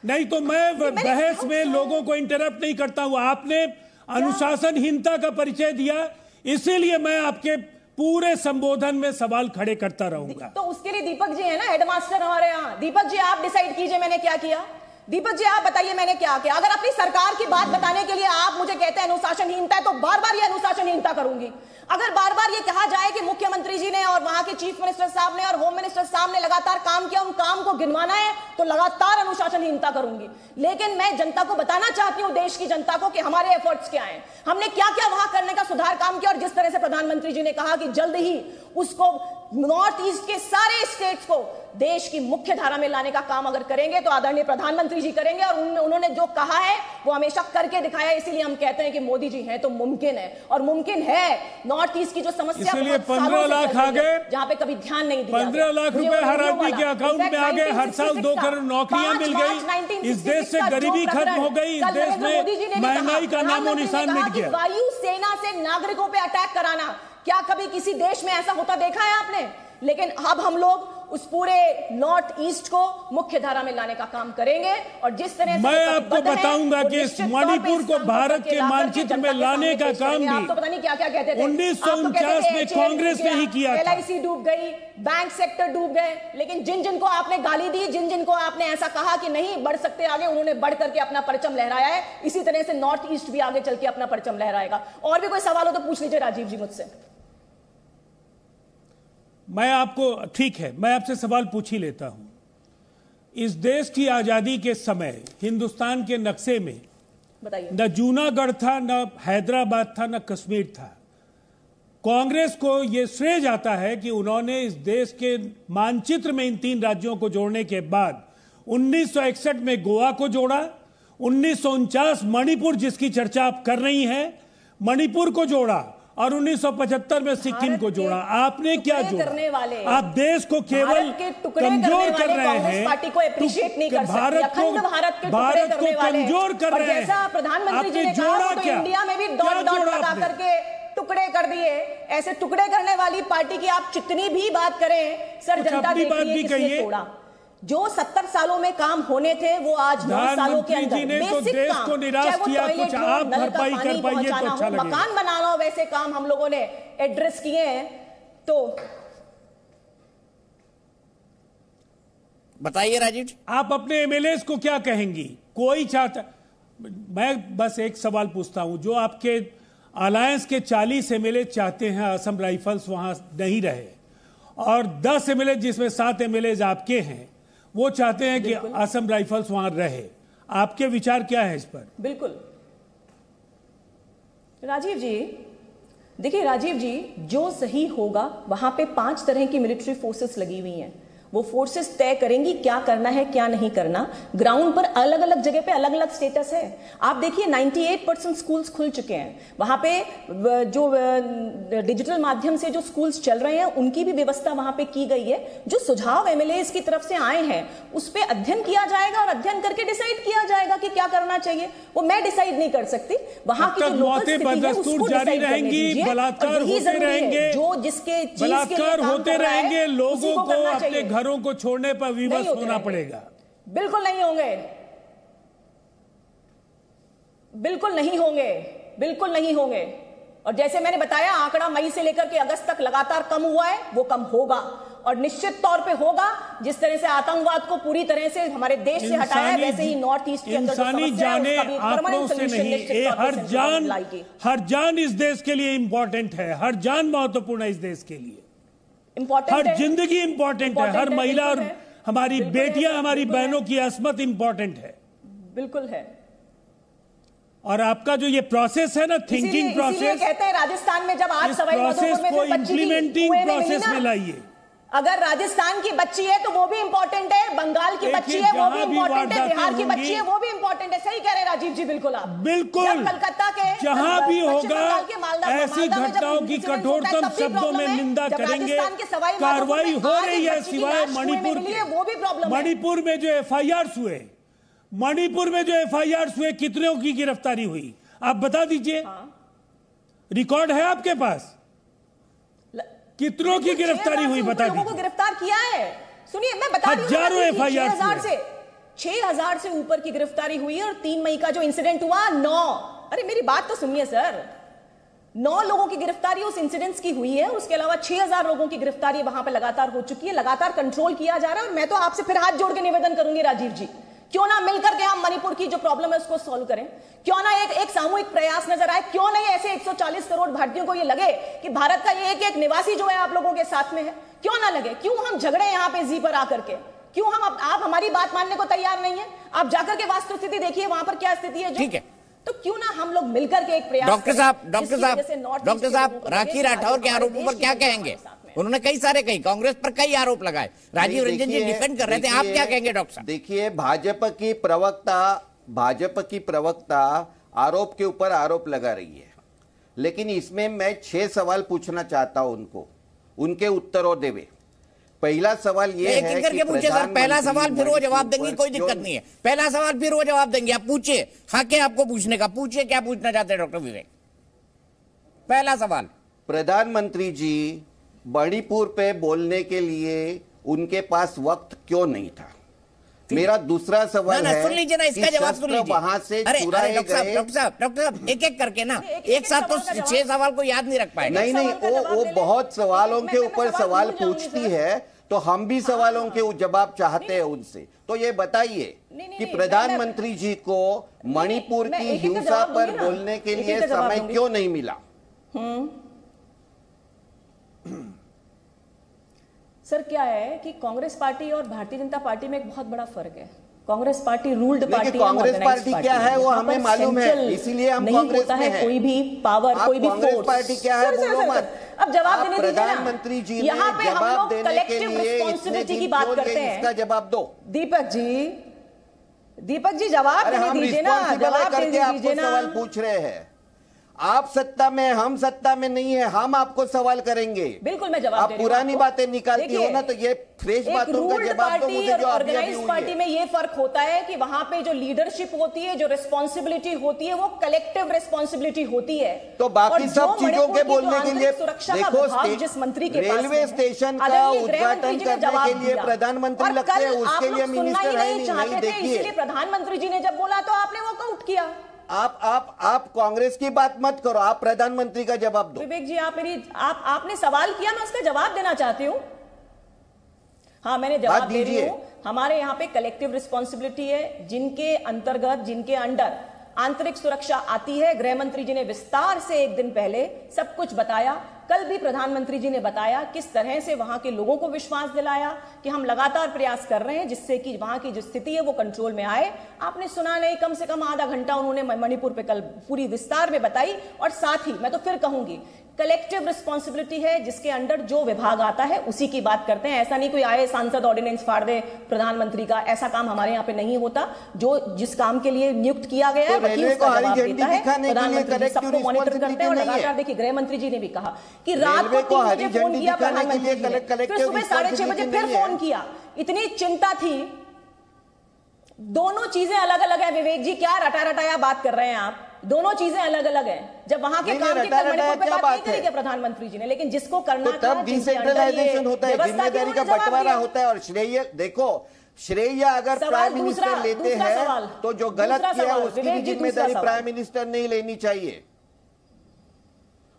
S11: नहीं तो मैं बहस में लोगों को इंटरप्ट नहीं करता हूं। आपने अनुशासनहीनता का परिचय दिया, इसीलिए मैं आपके पूरे संबोधन में सवाल खड़े करता रहूंगा।
S10: तो उसके लिए दीपक जी है ना हेडमास्टर हमारे यहाँ। दीपक जी आप डिसाइड कीजिए मैंने क्या किया। दीपक जी आप बताइए मैंने क्या किया। अगर अपनी सरकार की बात बताने के लिए आप मुझे कहते हैं अनुशासनहीनता है, तो बार बार ये अनुशासनहीनता करूंगी। अगर बार बार ये कहा जाए कि मुख्यमंत्री जी ने और वहां के चीफ मिनिस्टर साहब ने और होम मिनिस्टर साहब ने लगातार काम किया, उन काम को गिनवाना है, तो लगातार अनुशासनहीनता करूंगी। लेकिन मैं जनता को बताना चाहती हूं, देश की जनता को, कि हमारे एफर्ट्स क्या हैं, हमने क्या क्या वहां करने का सुधार काम किया। और जिस तरह से प्रधानमंत्री जी ने कहा कि जल्द ही उसको नॉर्थ ईस्ट के सारे स्टेट्स को देश की मुख्य धारा में लाने का काम अगर करेंगे तो आदरणीय प्रधानमंत्री जी करेंगे। और उन्होंने जो कहा है वो हमेशा करके दिखाया। इसीलिए हम कहते हैं कि मोदी जी हैं तो मुमकिन है, और मुमकिन है। नॉर्थ ईस्ट की जो समस्या,
S11: इसलिए 15 लाख आ गए,
S10: जहां पे कभी ध्यान नहीं दिया,
S11: 15 लाख रुपए हर आदमी के अकाउंट में आ गए। हर साल 2 करोड़ नौकरियां मिल गई। इस देश से गरीबी खत्म हो गई। इस देश में महंगाई का नामो निशान मिट गया।
S10: वायु सेना से नागरिकों पे अटैक कराना, क्या कभी किसी देश में ऐसा होता देखा है आपने? लेकिन अब हम लोग उस पूरे नॉर्थ ईस्ट को मुख्य धारा में लाने का काम करेंगे। और जिस तरह से
S11: मैं आपको बताऊंगा कि इस मणिपुर को भारत के मानचित्र में लाने का काम भी
S10: आप तो पता नहीं क्या क्या कहते थे।
S11: 1949 में कांग्रेस ने ही किया।
S10: LIC डूब गई, बैंक सेक्टर डूब गए, लेकिन जिन जिन को आपने गाली दी, जिन जिन को आपने ऐसा कहा कि नहीं बढ़ सकते आगे, उन्होंने बढ़ करके अपना परचम लहराया है। इसी तरह से नॉर्थ ईस्ट भी आगे चल के अपना परचम लहराएगा। और भी कोई सवाल हो तो पूछ लीजिए राजीव जी मुझसे।
S11: मैं आपको, ठीक है, मैं आपसे सवाल पूछ ही लेता हूं। इस देश की आजादी के समय हिंदुस्तान के नक्शे में
S10: बताइए,
S11: न जूनागढ़ था, न हैदराबाद था, न कश्मीर था। कांग्रेस को यह श्रेय जाता है कि उन्होंने इस देश के मानचित्र में इन 3 राज्यों को जोड़ने के बाद 1961 में गोवा को जोड़ा, 1949 मणिपुर जिसकी चर्चा आप कर रही हैं, मणिपुर को जोड़ा, और 1975 में सिक्किम को जोड़ा। आपने क्या जोड़ा? आप देश को केवल कमजोर कर रहे हैं,
S10: पार्टी को अप्रिशिएट नहीं कर सकते।
S11: भारत को कमजोर कर रहे हैं।
S10: जैसा प्रधानमंत्री जी ने कहा तो इंडिया में भी डॉट डॉट लगा करके टुकड़े कर दिए। ऐसे टुकड़े करने वाली पार्टी की आप जितनी भी बात करें, सर जनता देख रही है किसने तोड़ा। जो 70 सालों में काम होने थे वो आज 9 सालों के अंदर बेसिक
S11: देश
S10: काम,
S11: को निराश किया, कुछ आप भरपाई कर पाइए तो अच्छा लगेगा।
S10: मकान बनाना हो, वैसे काम हम लोगों ने एड्रेस किए हैं। तो
S1: बताइए राजीव जी,
S11: आप अपने एमएलए को क्या कहेंगी? कोई चाहता, मैं बस एक सवाल पूछता हूं, जो आपके अलायंस के 40 एमएलए चाहते हैं असम राइफल्स वहां नहीं रहे, और 10 एमएलए जिसमें 7 एमएलए आपके हैं वो चाहते हैं कि असम राइफल्स वहां रहे, आपके विचार क्या है इस पर?
S10: बिल्कुल राजीव जी, देखिए राजीव जी, जो सही होगा वहां पे 5 तरह की मिलिट्री फोर्सेस लगी हुई हैं। वो फोर्सेस तय करेंगी क्या करना है क्या नहीं करना। ग्राउंड पर अलग अलग जगह पे अलग अलग स्टेटस है। आप देखिए 98% स्कूल्स खुल चुके हैं। वहां पे जो डिजिटल माध्यम से जो स्कूल्स चल रहे हैं उनकी भी व्यवस्था वहां पे की गई है। जो सुझाव एमएलएस की तरफ से आए हैं उस पर अध्ययन किया जाएगा और अध्ययन करके डिसाइड किया जाएगा कि क्या करना चाहिए। वो मैं डिसाइड नहीं कर सकती, वहां की जो लोकल स्थिति है उसको
S11: जारी रहेंगी, बलात्कार होते रहेंगे,
S10: जो जिसके
S11: बलात्कार होते रहेंगे, लोगों को अपने घरों को छोड़ने पर विवश होना पड़ेगा।
S10: बिल्कुल नहीं होंगे, बिल्कुल नहीं होंगे, बिल्कुल नहीं होंगे। और जैसे मैंने बताया आंकड़ा मई से लेकर के अगस्त तक लगातार कम हुआ है, वो कम होगा। और निश्चित तौर पे होगा। जिस तरह से आतंकवाद को पूरी तरह से हमारे देश से हटाया है, वैसे ही नॉर्थ ईस्ट के अंदर जो
S11: इंसानी
S10: समस्या है,
S11: जाने
S10: उसका भी एक
S11: आंकड़ों
S10: permanent
S11: से
S10: solution
S11: नहीं,
S10: निश्चित
S11: ये
S10: तौर पे सेंट्रल गवर्नमेंट लाएगी।
S11: हर जान इस देश के लिए इंपॉर्टेंट है, हर जान महत्वपूर्ण है इस देश के लिए, हर जिंदगी इंपॉर्टेंट है, हर महिला और हमारी बेटियां, हमारी बहनों की अस्मत इंपॉर्टेंट है।
S10: बिल्कुल है।
S11: और आपका जो ये प्रोसेस है ना, थिंकिंग प्रोसेस,
S10: कहते हैं राजस्थान में जब आज सवाई
S11: प्रोसेस को इम्प्लीमेंटिंग प्रोसेस में लाइए।
S10: अगर राजस्थान की बच्ची है तो वो भी इंपॉर्टेंट है, बंगाल की बच्ची है वो भी इंपॉर्टेंट है, बिहार की बच्ची है वो भी इंपॉर्टेंट है। सही कह रहे हैं राजीव जी, बिल्कुल आप
S11: बिल्कुल।
S10: कलकत्ता के
S11: जहां भी होगा ऐसी घटनाओं की कठोरतम शब्दों में निंदा करेंगे। कार्रवाई हो रही है, सिवाय मणिपुर के।
S10: वो भी प्रॉब्लम,
S11: मणिपुर में जो एफआईआर हुए, मणिपुर में जो एफआईआर हुए, कितनों की गिरफ्तारी हुई आप बता दीजिए। रिकॉर्ड है आपके पास? कितनों की गिरफ्तारी हुई बता दीजिए।
S10: लोगों को गिरफ्तार किया है। सुनिए मैं बता रही हूं,
S11: हजारों एफआईआर
S10: 6,000 से ऊपर की गिरफ्तारी हुई है। और 3 मई का जो इंसिडेंट हुआ 9, अरे मेरी बात तो सुनिए सर, 9 लोगों की गिरफ्तारी उस इंसिडेंट्स की हुई है। उसके अलावा 6,000 लोगों की गिरफ्तारी वहां पे लगातार हो चुकी है, लगातार कंट्रोल किया जा रहा है। और मैं तो आपसे फिर हाथ जोड़ के निवेदन करूंगी राजीव जी, क्यों ना मिलकर के हम मणिपुर की जो प्रॉब्लम है उसको सॉल्व करें, क्यों ना एक सामूहिक प्रयास नजर आए, क्यों नहीं ऐसे 140 करोड़ भारतीयों को ये लगे कि भारत का ये एक निवासी जो है आप लोगों के साथ में है, क्यों ना लगे, क्यों हम झगड़े यहाँ पे जी पर आकर के, क्यों हम आप हमारी बात मानने को तैयार नहीं है, आप जाकर के वास्तु स्थिति देखिए वहां पर क्या स्थिति है। ठीक है, तो क्यों ना हम लोग मिलकर के एक प्रयास।
S1: डॉक्टर साहब राखी राठौर के आरोपों पर क्या कहेंगे? उन्होंने कई सारे कांग्रेस पर कई आरोप लगाए, राजीव रंजन जी डिफेंड कर रहे थे, आप क्या कहेंगे डॉक्टर साहब?
S9: देखिए, भाजपा की प्रवक्ता आरोप के ऊपर आरोप लगा रही है, लेकिन इसमें मैं 6 सवाल पूछना चाहता हूं उनको, उनके उत्तरों देवे। पहला सवाल ये है कि
S1: पूछे सर, पहला सवाल फिर वो जवाब देंगे, कोई दिक्कत नहीं है। पहला सवाल फिर वो जवाब देंगे, आप पूछिए, हाँ क्या आपको पूछने का, पूछिए क्या पूछना चाहते हैं डॉक्टर विवेक। पहला सवाल,
S9: प्रधानमंत्री जी मणिपुर पे बोलने के लिए उनके पास वक्त क्यों नहीं था? मेरा दूसरा सवाल है,
S1: सुन लीजिए ना, इसका जवाब सुन लीजिए।
S9: वहां से चुराए गए।
S1: डॉक्टर साहब एक एक करके ना, एक साथ तो 6 सवाल को याद नहीं रख पाएगा।
S9: नहीं, वो बहुत सवालों के ऊपर सवाल पूछती है, तो हम भी सवालों के जवाब चाहते हैं उनसे। तो ये बताइए कि प्रधानमंत्री जी को मणिपुर की हिंसा पर बोलने के लिए समय क्यों नहीं मिला?
S10: सर क्या है कि कांग्रेस पार्टी और भारतीय जनता पार्टी में एक बहुत बड़ा फर्क है। कांग्रेस पार्टी रूल्ड पार्टी है,
S9: कांग्रेस पार्टी क्या है वो हमें मालूम है, इसीलिए हम कांग्रेस में हैं।
S10: कोई भी पावर, कोई भी फोर्स,
S9: पार्टी क्या है बोलो मत।
S10: अब जवाब देने दीजिए ना।
S9: प्रधानमंत्री जी ने
S10: यहाँ पे हम लोग
S9: देने के
S10: कलेक्टिव
S9: लिए
S10: रिस्पॉन्सिबिलिटी की बात करते हैं।
S9: इसका जवाब दो
S10: दीपक जी जवाब देने दीजिए ना, जवाब दे दीजिए ना।
S9: सवाल पूछ रहे हैं, आप सत्ता में, हम सत्ता में नहीं है, हम आपको सवाल करेंगे।
S10: बिल्कुल मैं जवाब
S9: आप पुरानी बातें निकालती हो ना, तो ये फ्रेश बातों का जवाब दो मुझे जो
S10: ऑर्गेनाइज्ड पार्टी में ये फर्क होता है कि वहां पे जो लीडरशिप होती है, जो रिस्पॉन्सिबिलिटी होती है, वो कलेक्टिव रिस्पॉन्सिबिलिटी होती है।
S9: तो बाकी सब चीजों के बोलने के लिए
S10: देखो, जिस मंत्री के
S9: रेलवे स्टेशन का उद्घाटन करने के लिए प्रधानमंत्री लगते हैं, उसके लिए मिनिस्टर है नहीं। देखिए,
S10: प्रधानमंत्री जी ने जब बोला तो आपने वॉकआउट किया।
S9: आप कांग्रेस की बात मत करो, आप प्रधानमंत्री का जवाब दो।
S10: विवेक जी आपने सवाल किया, मैं उसका जवाब देना चाहती हूं। हाँ, मैंने जवाब दे रही हूं। हमारे यहाँ पे कलेक्टिव रिस्पॉन्सिबिलिटी है, जिनके अंतर्गत, जिनके अंडर आंतरिक सुरक्षा आती है। गृह मंत्री जी ने विस्तार से एक दिन पहले सब कुछ बताया। कल भी प्रधानमंत्री जी ने बताया किस तरह से वहां के लोगों को विश्वास दिलाया कि हम लगातार प्रयास कर रहे हैं जिससे कि वहां की जो स्थिति है वो कंट्रोल में आए। आपने सुना नहीं, कम से कम आधा घंटा उन्होंने मणिपुर पे कल पूरी विस्तार में बताई। और साथ ही मैं तो फिर कहूंगी, कलेक्टिव रिस्पॉन्सिबिलिटी है, जिसके अंडर जो विभाग आता है उसी की बात करते हैं। ऐसा नहीं कोई आए सांसद ऑर्डिनेंस फाड़ दे प्रधानमंत्री का, ऐसा काम हमारे यहाँ पे नहीं होता। जो जिस काम के लिए नियुक्त किया गया है वही उसका जवाब देता है। प्रधानमंत्री सबको मॉनिटर करते हैं और लगातार देखिए, गृह मंत्री जी ने भी कहा कि रात को 3 बजे फोन किया प्रधानमंत्री जी ने, फिर सुबह 6:30 बजे फिर फोन किया। इतनी चिंता थी। दोनों चीजें अलग अलग है विवेक जी, क्या रटा रटाया बात कर रहे हैं आप? दोनों चीजें अलग अलग हैं। जब वहां के काम की मणिपुर पे बात नहीं करी क्या प्रधानमंत्री जी ने, लेकिन जिसको करना
S9: था, तब डिसेंट्रलाइजेशन होता है, जिम्मेदारी का बंटवारा होता है। और श्रेय देखो, श्रेय अगर प्राइम मिनिस्टर लेते हैं तो जो गलत किया उसकी भी जिम्मेदारी प्राइम मिनिस्टर नहीं लेनी चाहिए।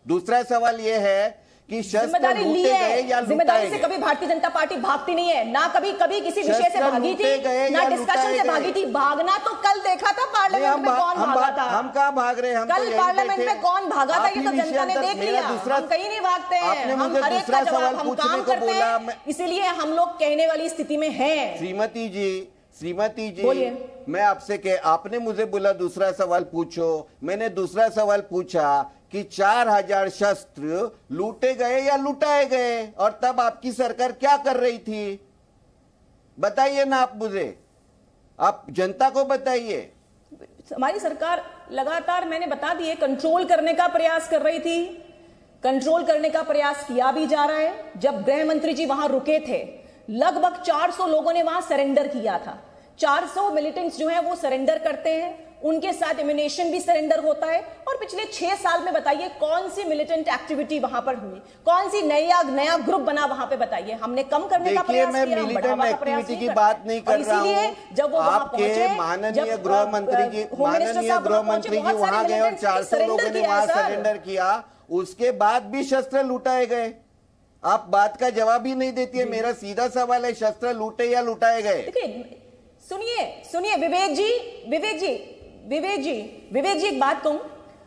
S9: दूसरा सवाल यह है कि शस्त्र
S10: जिम्मेदारी ली
S9: लूटे
S10: है।
S9: गए या
S10: जिम्मेदारी
S9: लुटाए
S10: से
S9: गए?
S10: कभी भारतीय जनता पार्टी भागती नहीं है, ना कभी किसी विषय से भागी थी, ना डिस्कशन से भागी थी। भागना तो कल देखा था पार्लियामेंट में कौन भागा था।
S9: हम कहाँ भाग रहे हैं?
S10: कल पार्लियामेंट में कौन भागा था ये तो जनता ने देख लिया। हम कहीं नहीं भागते हैं, हम हर एक का जवाब हम काम करते हैं, इसीलिए हम लोग कहने वाली स्थिति में हैं।
S9: श्रीमती जी, मैं आपसे आपने मुझे बोला दूसरा सवाल पूछो, मैंने दूसरा सवाल पूछा कि 4000 शस्त्र लूटे गए या लुटाए गए, और तब आपकी सरकार क्या कर रही थी? बताइए ना आप मुझे, आप जनता को बताइए।
S10: हमारी सरकार लगातार, मैंने बता दिए, कंट्रोल करने का प्रयास कर रही थी, कंट्रोल करने का प्रयास किया भी जा रहा है। जब गृह मंत्री जी वहां रुके थे, लगभग 400 लोगों ने वहां सरेंडर किया था। 400 मिलिटेंट्स जो है वो सरेंडर करते हैं, उनके साथ एमिनेशन भी सरेंडर होता है। और पिछले 6 साल में बताइए कौन सी मिलिटेंट एक्टिविटी वहां पर हुई, कौन सी नया ग्रुप बना वहां पे, बताइए। हमने कम करने का प्रयास किया,
S9: मैं मिलिटेंट एक्टिविटी की बात नहीं कर रहा हूं।
S10: जब वो
S9: आपके माननीय गृह मंत्री जी वहां गए और 400 लोगों ने वहां सरेंडर किया, उसके बाद भी शस्त्र लुटाए गए। आप बात का जवाब ही नहीं देती है। मेरा सीधा सवाल है, शस्त्र लूटे या लुटाए गए?
S10: सुनिए विवेक जी एक बात कहूं,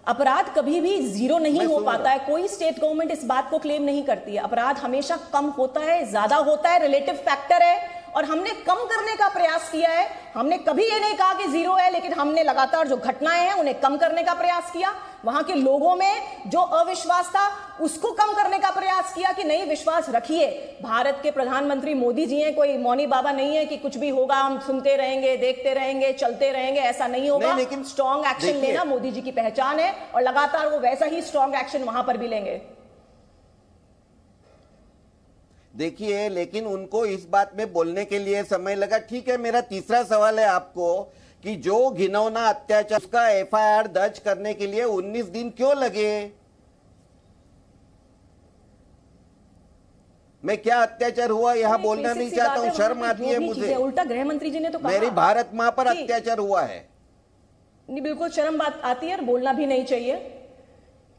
S10: अपराध कभी भी जीरो नहीं हो पाता है। कोई स्टेट गवर्नमेंट इस बात को क्लेम नहीं करती है। अपराध हमेशा कम होता है, ज्यादा होता है, रिलेटिव फैक्टर है, और हमने कम करने का प्रयास किया है। हमने कभी ये नहीं कहा कि जीरो है, लेकिन हमने लगातार जो घटनाएं हैं उन्हें कम करने का प्रयास किया। वहां के लोगों में जो अविश्वास था उसको कम करने का प्रयास किया कि नहीं, विश्वास रखिए। भारत के प्रधानमंत्री मोदी जी हैं, कोई मौनी बाबा नहीं है कि कुछ भी होगा हम सुनते रहेंगे, देखते रहेंगे, चलते रहेंगे, ऐसा नहीं होगा। लेकिन स्ट्रॉन्ग एक्शन लेना मोदी जी की पहचान है, और लगातार वो वैसा ही स्ट्रॉन्ग एक्शन वहां पर भी लेंगे।
S9: देखिए, लेकिन उनको इस बात में बोलने के लिए समय लगा। ठीक है, मेरा तीसरा सवाल है आपको कि जो घिनौना अत्याचार, उसका एफआईआर दर्ज करने के लिए 19 दिन क्यों लगे? मैं क्या अत्याचार हुआ यहाँ बोलना नहीं चाहता हूँ, शर्म आती है मुझे।
S10: उल्टा गृह मंत्री जी ने तो कहा
S9: मेरी भारत मां पर अत्याचार हुआ है।
S10: नहीं, बिल्कुल शर्म बात आती है और बोलना भी नहीं चाहिए।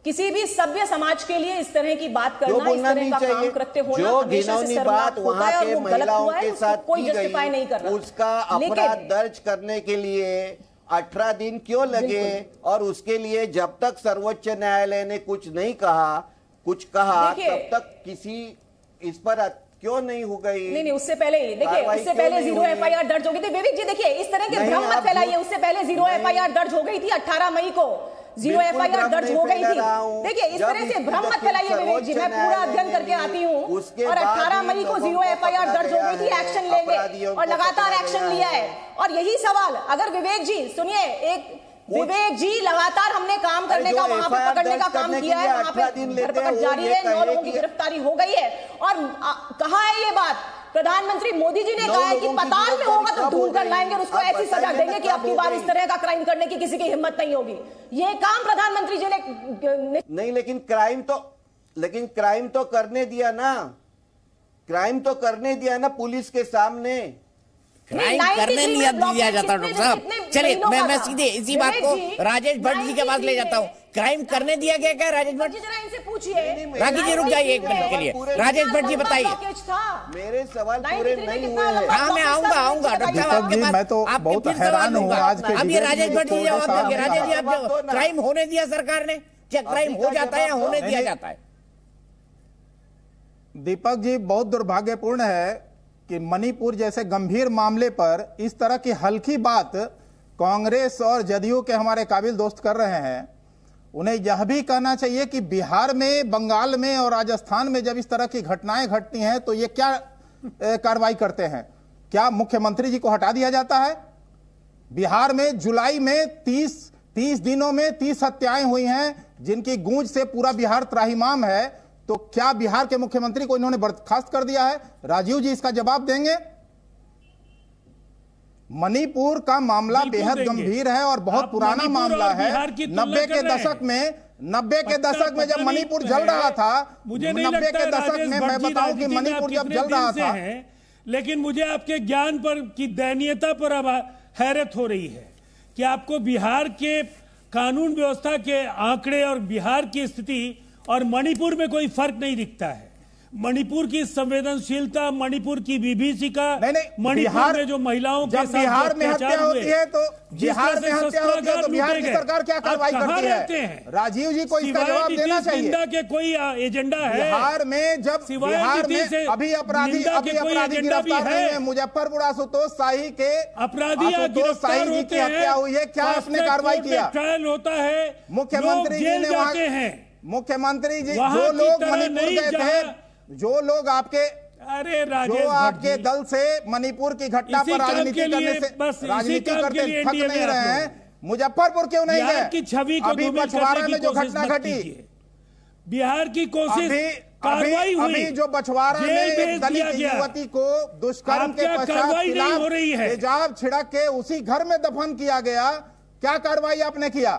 S10: किसी भी सभ्य समाज के लिए इस तरह की बात करना, इस तरह का काम कृत्य होना,
S9: जो घिनौनी बात वहां के महिलाओं के साथ
S10: कोई जस्टिफाई नहीं कर रहा।
S9: उसका अपराध दर्ज करने के लिए 18 दिन क्यों लगे? और उसके लिए जब तक सर्वोच्च न्यायालय ने कुछ नहीं कहा, कुछ कहा, तब तक किसी इस पर क्यों नहीं हो गई?
S10: नहीं, उससे पहले ही देखिए, उससे पहले 0 एफआईआर दर्ज हो गई थी। विवेक जी देखिए, इस तरह के भ्रम मत फैलाइए। उससे पहले 0 एफआईआर दर्ज हो गई थी 18 मई को। 0 एफआईआर दर्ज हो गई थी। देखिए, इस तरह से भ्रम मत फैलाइए विवेक जी। मैं पूरा अध्ययन करके आती हूँ, और 18 मई को 0 एफआईआर दर्ज हो गई थी। एक्शन लेंगे, और लगातार एक्शन लिया है। और यही सवाल, अगर विवेक जी सुनिए, एक विवेक जी, लगातार हमने काम करने का, वहां पर पकड़ने का काम किया है, वहां पे धरपकड़ जारी है, 9 लोगों की गिरफ्तारी हो गई है। और कहा है ये बात, प्रधानमंत्री मोदी जी ने कहा है कि पताल में होगा तो ढूंढ कर लाएंगे, और उसको ऐसी सजा देंगे कि आपकी बार इस तरह का क्राइम करने की किसी की हिम्मत नहीं होगी। ये काम प्रधानमंत्री जी ने
S9: नहीं, लेकिन क्राइम तो करने दिया ना, क्राइम तो करने दिया ना पुलिस के सामने।
S1: क्राइम करने नहीं दिया जाता डॉक्टर साहब। चलिए, मैं सीधे इसी बात को राजेश भट्ट जी के पास ले जाता हूँ। क्राइम करने दिया गया क्या राजेश भट्ट जी?
S10: जरा इनसे पूछिए।
S1: रागी जी रुक जाइए 1 मिनट के लिए। राजेश भट्ट जी बताइए।
S9: मेरे सवाल पूरे नहीं हुए हैं।
S1: हाँ, मैं आऊंगा डॉक्टर साहब आपके पास।
S12: मैं तो बहुत हैरान हूँ आज के।
S1: अब ये राजेश भट्ट जी जवाब देंगे। राजेश जी, आप क्राइम होने दिया सरकार ने? क्या क्राइम हो जाता है या होने दिया जाता है?
S12: दीपक जी, बहुत दुर्भाग्यपूर्ण है कि मणिपुर जैसे गंभीर मामले पर इस तरह की हल्की बात कांग्रेस और जदयू के हमारे काबिल दोस्त कर रहे हैं। उन्हें यह भी कहना चाहिए कि बिहार में, बंगाल में और राजस्थान में जब इस तरह की घटनाएं घटती हैं तो ये क्या कार्रवाई करते हैं? क्या मुख्यमंत्री जी को हटा दिया जाता है? बिहार में जुलाई में 30 दिनों में 30 हत्याएं हुई हैं, जिनकी गूंज से पूरा बिहार त्राहिमाम है। तो क्या बिहार के मुख्यमंत्री को इन्होंने बर्खास्त कर दिया है? राजीव जी इसका जवाब देंगे। मणिपुर का मामला बेहद गंभीर है और बहुत पुराना मामला है। 90 के दशक में जब मणिपुर जल रहा था, 90 के दशक में मैं बताऊं कि मणिपुर जब जल रहा था,
S11: लेकिन मुझे आपके ज्ञान पर की दयनीयता पर अब हैरत हो रही है कि आपको बिहार के कानून व्यवस्था के आंकड़े और बिहार की स्थिति और मणिपुर में कोई फर्क नहीं दिखता है। मणिपुर की संवेदनशीलता, मणिपुर की विभीषिका, मणिपुर में जो महिलाओं के साथ
S12: बिहार में हत्या होती है तो बिहार में हत्या होती है तो बिहार की सरकार क्या कार्रवाई करती है? राजीव जी को इसका जवाब देना चाहिए।
S11: के कोई एजेंडा है
S12: बिहार में? जब बिहार में अभी अपराधी गिरफ्तार नहीं है। मुजफ्फरपुर आशुतोष शाही के
S11: अपराधी
S12: शाही की हत्या हुई है, क्या आपने कार्रवाई किया?
S11: ट्रायल होता है,
S12: मुख्यमंत्री जी ने वहां, मुख्यमंत्री जी जो लोग मणिपुर गए थे, जो लोग आपके जो आपके दल से मणिपुर की घटना पर राजनीति करने से राजनीति करते थक नहीं रहे हैं, मुजफ्फरपुर क्यों नहीं गए?
S11: छवि को
S12: अभी बछवाड़ा में जो घटना घटी,
S11: बिहार की कोशिश कार्रवाई हुई,
S12: अभी जो बछवाड़ा में दलित युवती को दुष्कर्म के पश्चात
S11: हो रही है,
S12: तेजाब छिड़क के उसी घर में दफन किया गया, क्या कार्रवाई आपने किया?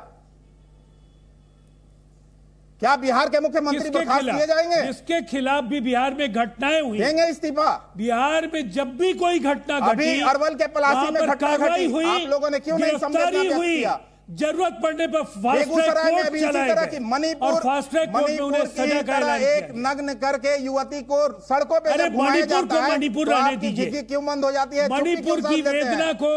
S12: क्या बिहार के मुख्यमंत्री बर्खास्त किए जाएंगे?
S11: इसके खिलाफ भी बिहार में घटनाएं हुई,
S12: देंगे इस्तीफा?
S11: बिहार में जब भी कोई घटना घटी,
S12: अभी अरवल के पलासी में घटना घटी, आप लोगों ने क्यों नहीं संवेदना व्यक्त किया?
S11: जरूरत पड़ने पर
S12: बेगूसराय में अभी इसी तरह की मणिपुर की तरह एक नग्न करके युवती को सड़कों पे जब घुमाया जाता है तो आपकी झिझकी क्यों बंद हो जाती है?
S11: मणिपुर की वेदना को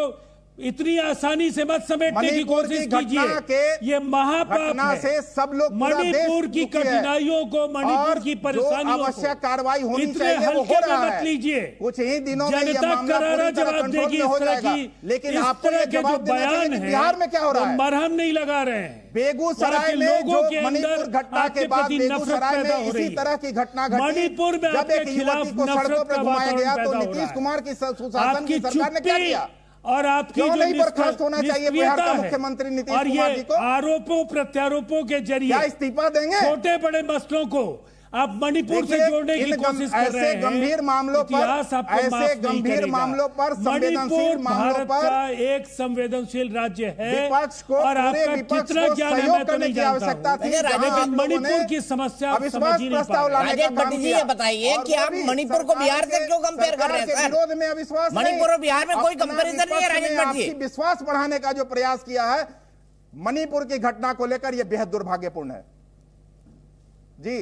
S11: इतनी आसानी से मत समेटने की कोशिश कीजिए। ये महापाप है।
S12: से सब लोग
S11: मणिपुर की कठिनाइयों को, मणिपुर की परेशानियों को
S12: आवश्यक कार्रवाई होनी चाहिए, वो
S11: हल्के में मत लीजिए।
S12: कुछ ही दिनों में
S11: जनता करारा जवाब देगी इस तरह की,
S12: लेकिन आपको ये जवाब देना चाहिए कि बिहार में क्या हो रहा है?
S11: मरहम नहीं लगा रहे हैं।
S12: बेगूसराय में जो मणिपुर घटना के बाद बेगूसराय में इसी तरह की घटना घटी,
S11: मणिपुर में
S12: जब एक युवती को सड़कों पर घुमाया गया तो नीतीश कुमार की सुशासन की सरकार ने क्या किया?
S11: और आपकी
S12: क्यों नहीं बर्खास्त होना चाहिए बिहार का मुख्यमंत्री नीतीश कुमार जी को?
S11: आरोपों प्रत्यारोपों के जरिए
S12: क्या इस्तीफा देंगे?
S11: छोटे बड़े मसलों को आप मणिपुर से जोड़ने की कोशिश कर रहे हैं।
S12: ऐसे गंभीर मामलों पर संवेदनशील मामलों पर
S11: एक संवेदनशील राज्य है
S12: विपक्ष को,
S11: और आपका कितना ज्ञान है मैं तो नहीं जानता हूं, लेकिन मणिपुर की समस्या समझ ही नहीं पा रहे।
S1: राजेश भट्टी जी, ये बताइए कि आप मणिपुर को बिहार से क्यों कंपेयर कर रहे हैं?
S12: विरोध में अविश्वास,
S1: मणिपुर और बिहार में कोई कंपेरिजन नहीं है। राजेश भट्टी जी,
S12: विश्वास बढ़ाने का जो प्रयास किया है मणिपुर की घटना को लेकर, यह बेहद दुर्भाग्यपूर्ण है। जी,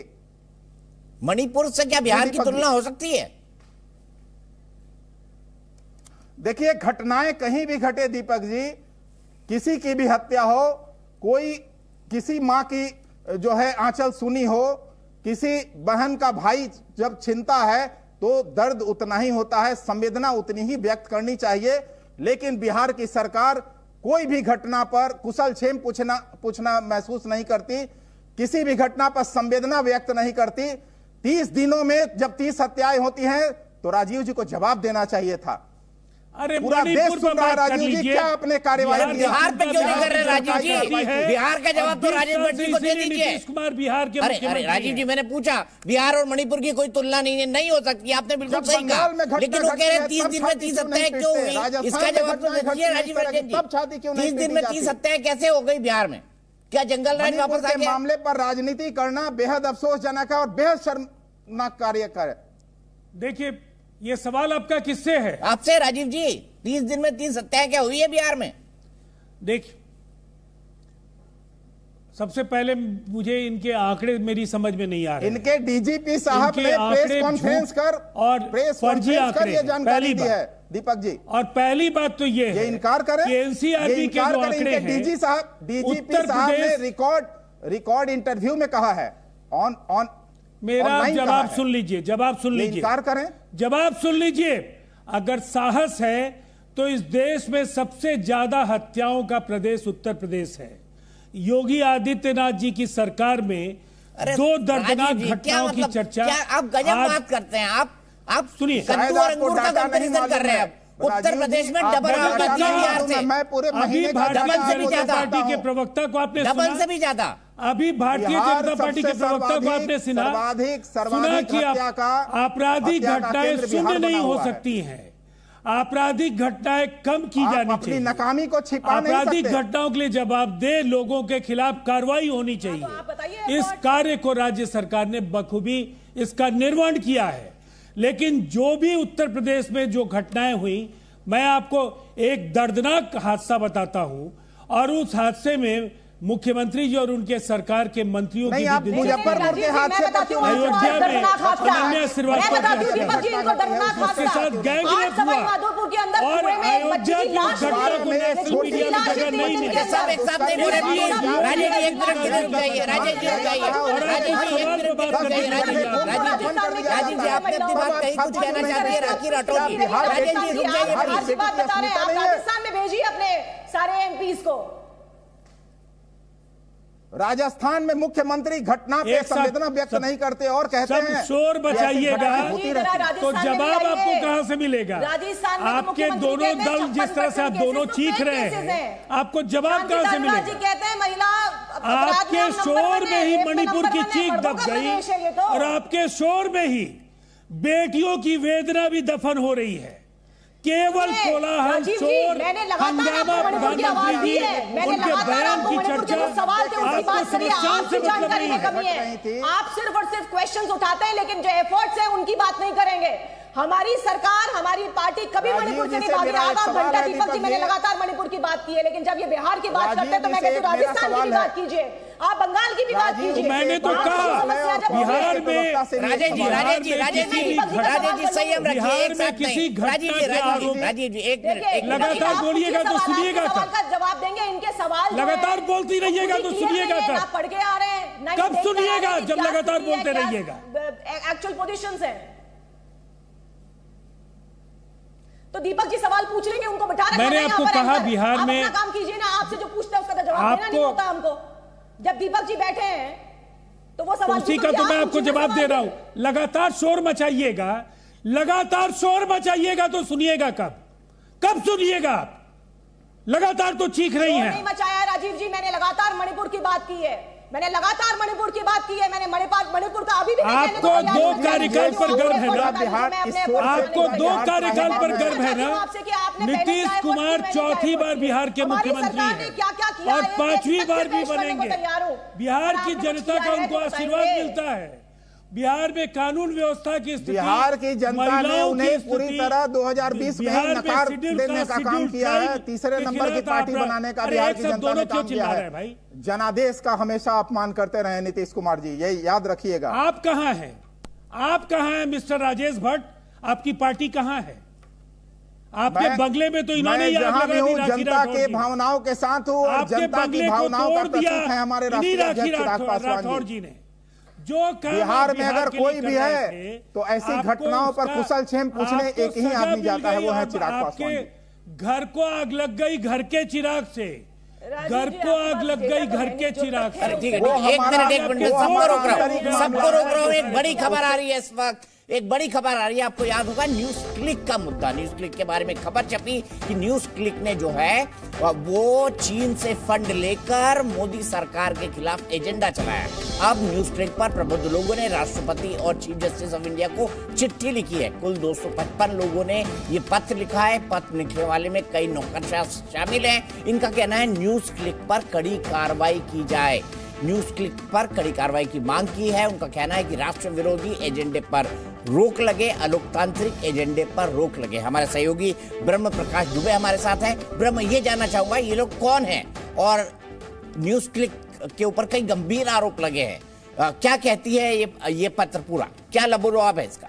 S1: मणिपुर से क्या बिहार की तुलना हो सकती है?
S12: देखिए, घटनाएं कहीं भी घटे दीपक जी, किसी की भी हत्या हो, कोई किसी मां की जो है आंचल सुनी हो, किसी बहन का भाई जब छिनता है तो दर्द उतना ही होता है, संवेदना उतनी ही व्यक्त करनी चाहिए। लेकिन बिहार की सरकार कोई भी घटना पर कुशलक्षेम पूछना महसूस नहीं करती, किसी भी घटना पर संवेदना व्यक्त नहीं करती। 30 दिनों में जब 30 हत्याएं होती हैं तो राजीव जी को जवाब देना चाहिए था।
S11: अरे
S12: पूरा देश सुन रहा है राजीव जी, क्या आपने कार्रवाई की?
S1: बिहार पे क्यों नहीं कर रहे राजीव जी? बिहार का जवाब तो राजेश भट्टी को दे दीजिए।
S11: नीतीश कुमार बिहार के
S1: अरे राजीव जी, मैंने पूछा, बिहार और मणिपुर की कोई तुलना नहीं हो सकती, आपने बिल्कुल सही कहा, लेकिन वो कह रहे हैं 30 दिन में 30 हत्याएं क्यों हुई? इसका जवाब तो दीजिए राजीव भट्टी जी। 30 दिन में 30 हत्याएं कैसे हो गई बिहार में? क्या जंगल राज वापस आ गया?
S12: मामले पर राजनीति करना बेहद अफसोसजनक है और बेहद शर्मनाक कार्य कर।
S11: देखिए, ये सवाल आपका किससे है?
S1: आपसे राजीव जी। 30 दिन में 30 हत्याएं क्या हुई है बिहार में?
S11: देखिए, सबसे पहले मुझे इनके आंकड़े मेरी समझ में नहीं आ रहे।
S12: इनके डीजीपी साहब ने प्रेस कॉन्फ्रेंस कर
S11: और
S12: फर्जी आंकड़े ये जानकारी दी है दीपक जी।
S11: और पहली बात तो ये है,
S12: इनकार करें
S11: कि एनसीआरबी के जो आंकड़े हैं,
S12: डीजीपी साहब ने रिकॉर्ड इंटरव्यू में कहा है। ऑन
S11: मेरा जवाब सुन लीजिए, जवाब सुन लीजिए,
S12: इनकार करें,
S11: जवाब सुन लीजिए। अगर साहस है तो इस देश में सबसे ज्यादा हत्याओं का प्रदेश उत्तर प्रदेश है। योगी आदित्यनाथ जी की सरकार में 2 दर्दनाक घटनाओं की चर्चा।
S1: आप गजब बात करते हैं। आप
S11: सुनिए,
S1: कद्दू और अंगूर का कंपैरिजन कर रहे हैं। उत्तर प्रदेश में डबल आबादी है बिहार से।
S11: अभी भारतीय जनता पार्टी के प्रवक्ता को आपने
S1: डबल से भी ज्यादा।
S11: अभी भारतीय जनता पार्टी के प्रवक्ता को आपने सुना कि आपराधिक घटनाएं शून्य नहीं हो सकती हैं, आपराधिक घटनाएं कम की जानी चाहिए,
S12: नाकामी को छिपा नहीं सकते।
S11: आपराधिक घटनाओं के लिए जवाबदेह लोगों के खिलाफ कार्रवाई होनी चाहिए। इस कार्य को राज्य सरकार ने बखूबी इसका निर्वहन किया है। लेकिन जो भी उत्तर प्रदेश में जो घटनाएं हुई, मैं आपको एक दर्दनाक हादसा बताता हूं, और उस हादसे में मुख्यमंत्री जी और उनके सरकार के मंत्रियों की
S12: आप मुजफ्फरपुर के हाथ से
S11: अयोध्या में अनन्या श्रीवास्तव के साथ गैंगरेप हुआ और अयोध्या की घटना को नेशनल मीडिया में जगह नहीं मिली।
S1: राजीव जी आपने अपनी बात कही, कुछ कहना चाहती है राखी राठौर जी। राजेश जी रुक जाइए,
S10: राजस्थान में भेजिए अपने सारे एमपीज को।
S12: राजस्थान में मुख्यमंत्री घटना पे संवेदना व्यक्त नहीं करते और कहते हैं
S11: शोर बचाइएगा तो जवाब आपको कहां से मिलेगा? आपके दोनों दल जिस तरह से आप दोनों चीख रहे हैं, आपको जवाब कहां से मिलेगा?
S10: कहते हैं महिला
S11: आपके शोर में ही मणिपुर की चीख दब गई और आपके शोर में ही बेटियों की वेदना भी दफन हो रही है। केवल कोलाहल, शोर, हंगामा, प्रधानमंत्री जी उनके बयान की चर्चा, आपको समस्याओं से मतलब नहीं है।
S10: आप सिर्फ और सिर्फ क्वेश्चंस उठाते हैं, लेकिन जो एफर्ट्स हैं उनकी बात नहीं करेंगे। हमारी सरकार, हमारी पार्टी कभी मणिपुर से नहीं भागी। आधा घंटा दीपक जी मैंने लगातार मणिपुर की बात की है, लेकिन जब ये बिहार की बात करते हैं तो मैं कहती हूँ राजस्थान की भी बात कीजिए, आप बंगाल की भी बात कीजिए।
S11: मैंने तो कहा बिहार में
S1: राजेश जी संयम रखिए, एक साथ नहीं। राजीव जी एक मिनट,
S11: लगातार बोलिएगा तो सुनिएगा कब?
S10: जवाब देंगे इनके सवाल।
S11: लगातार बोलती रहिएगा तो सुनिएगा कब?
S10: पढ़ के आ रहे हैं,
S11: कब सुनिएगा? जब लगातार बोलते रहिएगा।
S10: एक्चुअल पोजीशंस है तो दीपक जी सवाल पूछ लेंगे, उनको बैठा रखा।
S11: मैंने आपको कहा बिहार में
S10: काम कीजिए ना, आपसे जो पूछते हैं उसका तो जवाब देना नहीं होता हमको। जब दीपक जी बैठे हैं तो वो सवाल
S11: उसी का तो मैं आपको जवाब दे रहा हूं। लगातार शोर मचाइएगा, लगातार शोर मचाइएगा तो सुनिएगा कब? कब सुनिएगा आप? लगातार तो चीख रही हैं।
S10: नहीं मचाया राजीव जी, मैंने लगातार मणिपुर की बात की है, मैंने लगातार मणिपुर की बात की है, मैंने मणिपुर का अभी भी
S11: आपको दो कार्यकाल पर गर्व है ना? आपको दो कार्यकाल पर गर्व है ना? नीतीश कुमार चौथी बार बिहार के मुख्यमंत्री हैं और 5वीं बार भी बनेंगे। बिहार की जनता का उनको आशीर्वाद मिलता है। बिहार में कानून व्यवस्था की स्थिति,
S12: बिहार की जनता ने उन्हें पूरी तरह 2020 में नकार देने का काम किया है। तीसरे नंबर की पार्टी बनाने का बिहार की जनता ने काम किया है। जनादेश का हमेशा अपमान करते रहे नीतीश कुमार जी, यही याद रखिएगा।
S11: आप कहां हैं? आप कहां हैं मिस्टर राजेश भट्ट? आपकी पार्टी कहां है? आपके बंगले में तो इन्होंने
S12: जहां भी हूं जनता के भावनाओं के साथ हूं और जनता की भावनाओं का प्रतीक है हमारे राष्ट्रीय अध्यक्ष चिराग पासवान जी ने।
S11: जो
S12: बिहार में अगर कोई भी है तो ऐसी घटनाओं पर कुशल क्षेम पूछने एक ही आदमी जाता है, वो है चिराग पासवान।
S11: घर को आग लग गई घर के चिराग से, घर को आग लग गई घर के चिराग से।
S1: ठीक है, एक मिनट सबको रोक रहा हूँ। एक बड़ी खबर आ रही है इस वक्त, एक बड़ी खबर आ रही है। आपको याद होगा न्यूज क्लिक का मुद्दा, न्यूज क्लिक के बारे में खबर छपी कि न्यूज क्लिक ने जो है वो चीन से फंड लेकर मोदी सरकार के खिलाफ एजेंडा चलाया। अब न्यूज क्लिक पर प्रबुद्ध लोगों ने राष्ट्रपति और चीफ जस्टिस ऑफ इंडिया को चिट्ठी लिखी है। कुल 255 लोगों ने ये पत्र लिखा है। पत्र लिखने वाले में कई नौकरशाह शामिल हैं। इनका कहना है न्यूज क्लिक पर कड़ी कार्रवाई की जाए। न्यूज क्लिक पर कड़ी कार्रवाई की मांग की है। उनका कहना है कि राष्ट्र विरोधी एजेंडे पर रोक लगे, अलोकतांत्रिक एजेंडे पर रोक लगे। हमारे सहयोगी ब्रह्म प्रकाश दुबे हमारे साथ हैं। ब्रह्म, ये जानना चाहूंगा ये लोग कौन हैं और न्यूज क्लिक के ऊपर कई गंभीर आरोप लगे हैं। क्या कहती है ये पत्र, पूरा क्या लबोलुआब है इसका?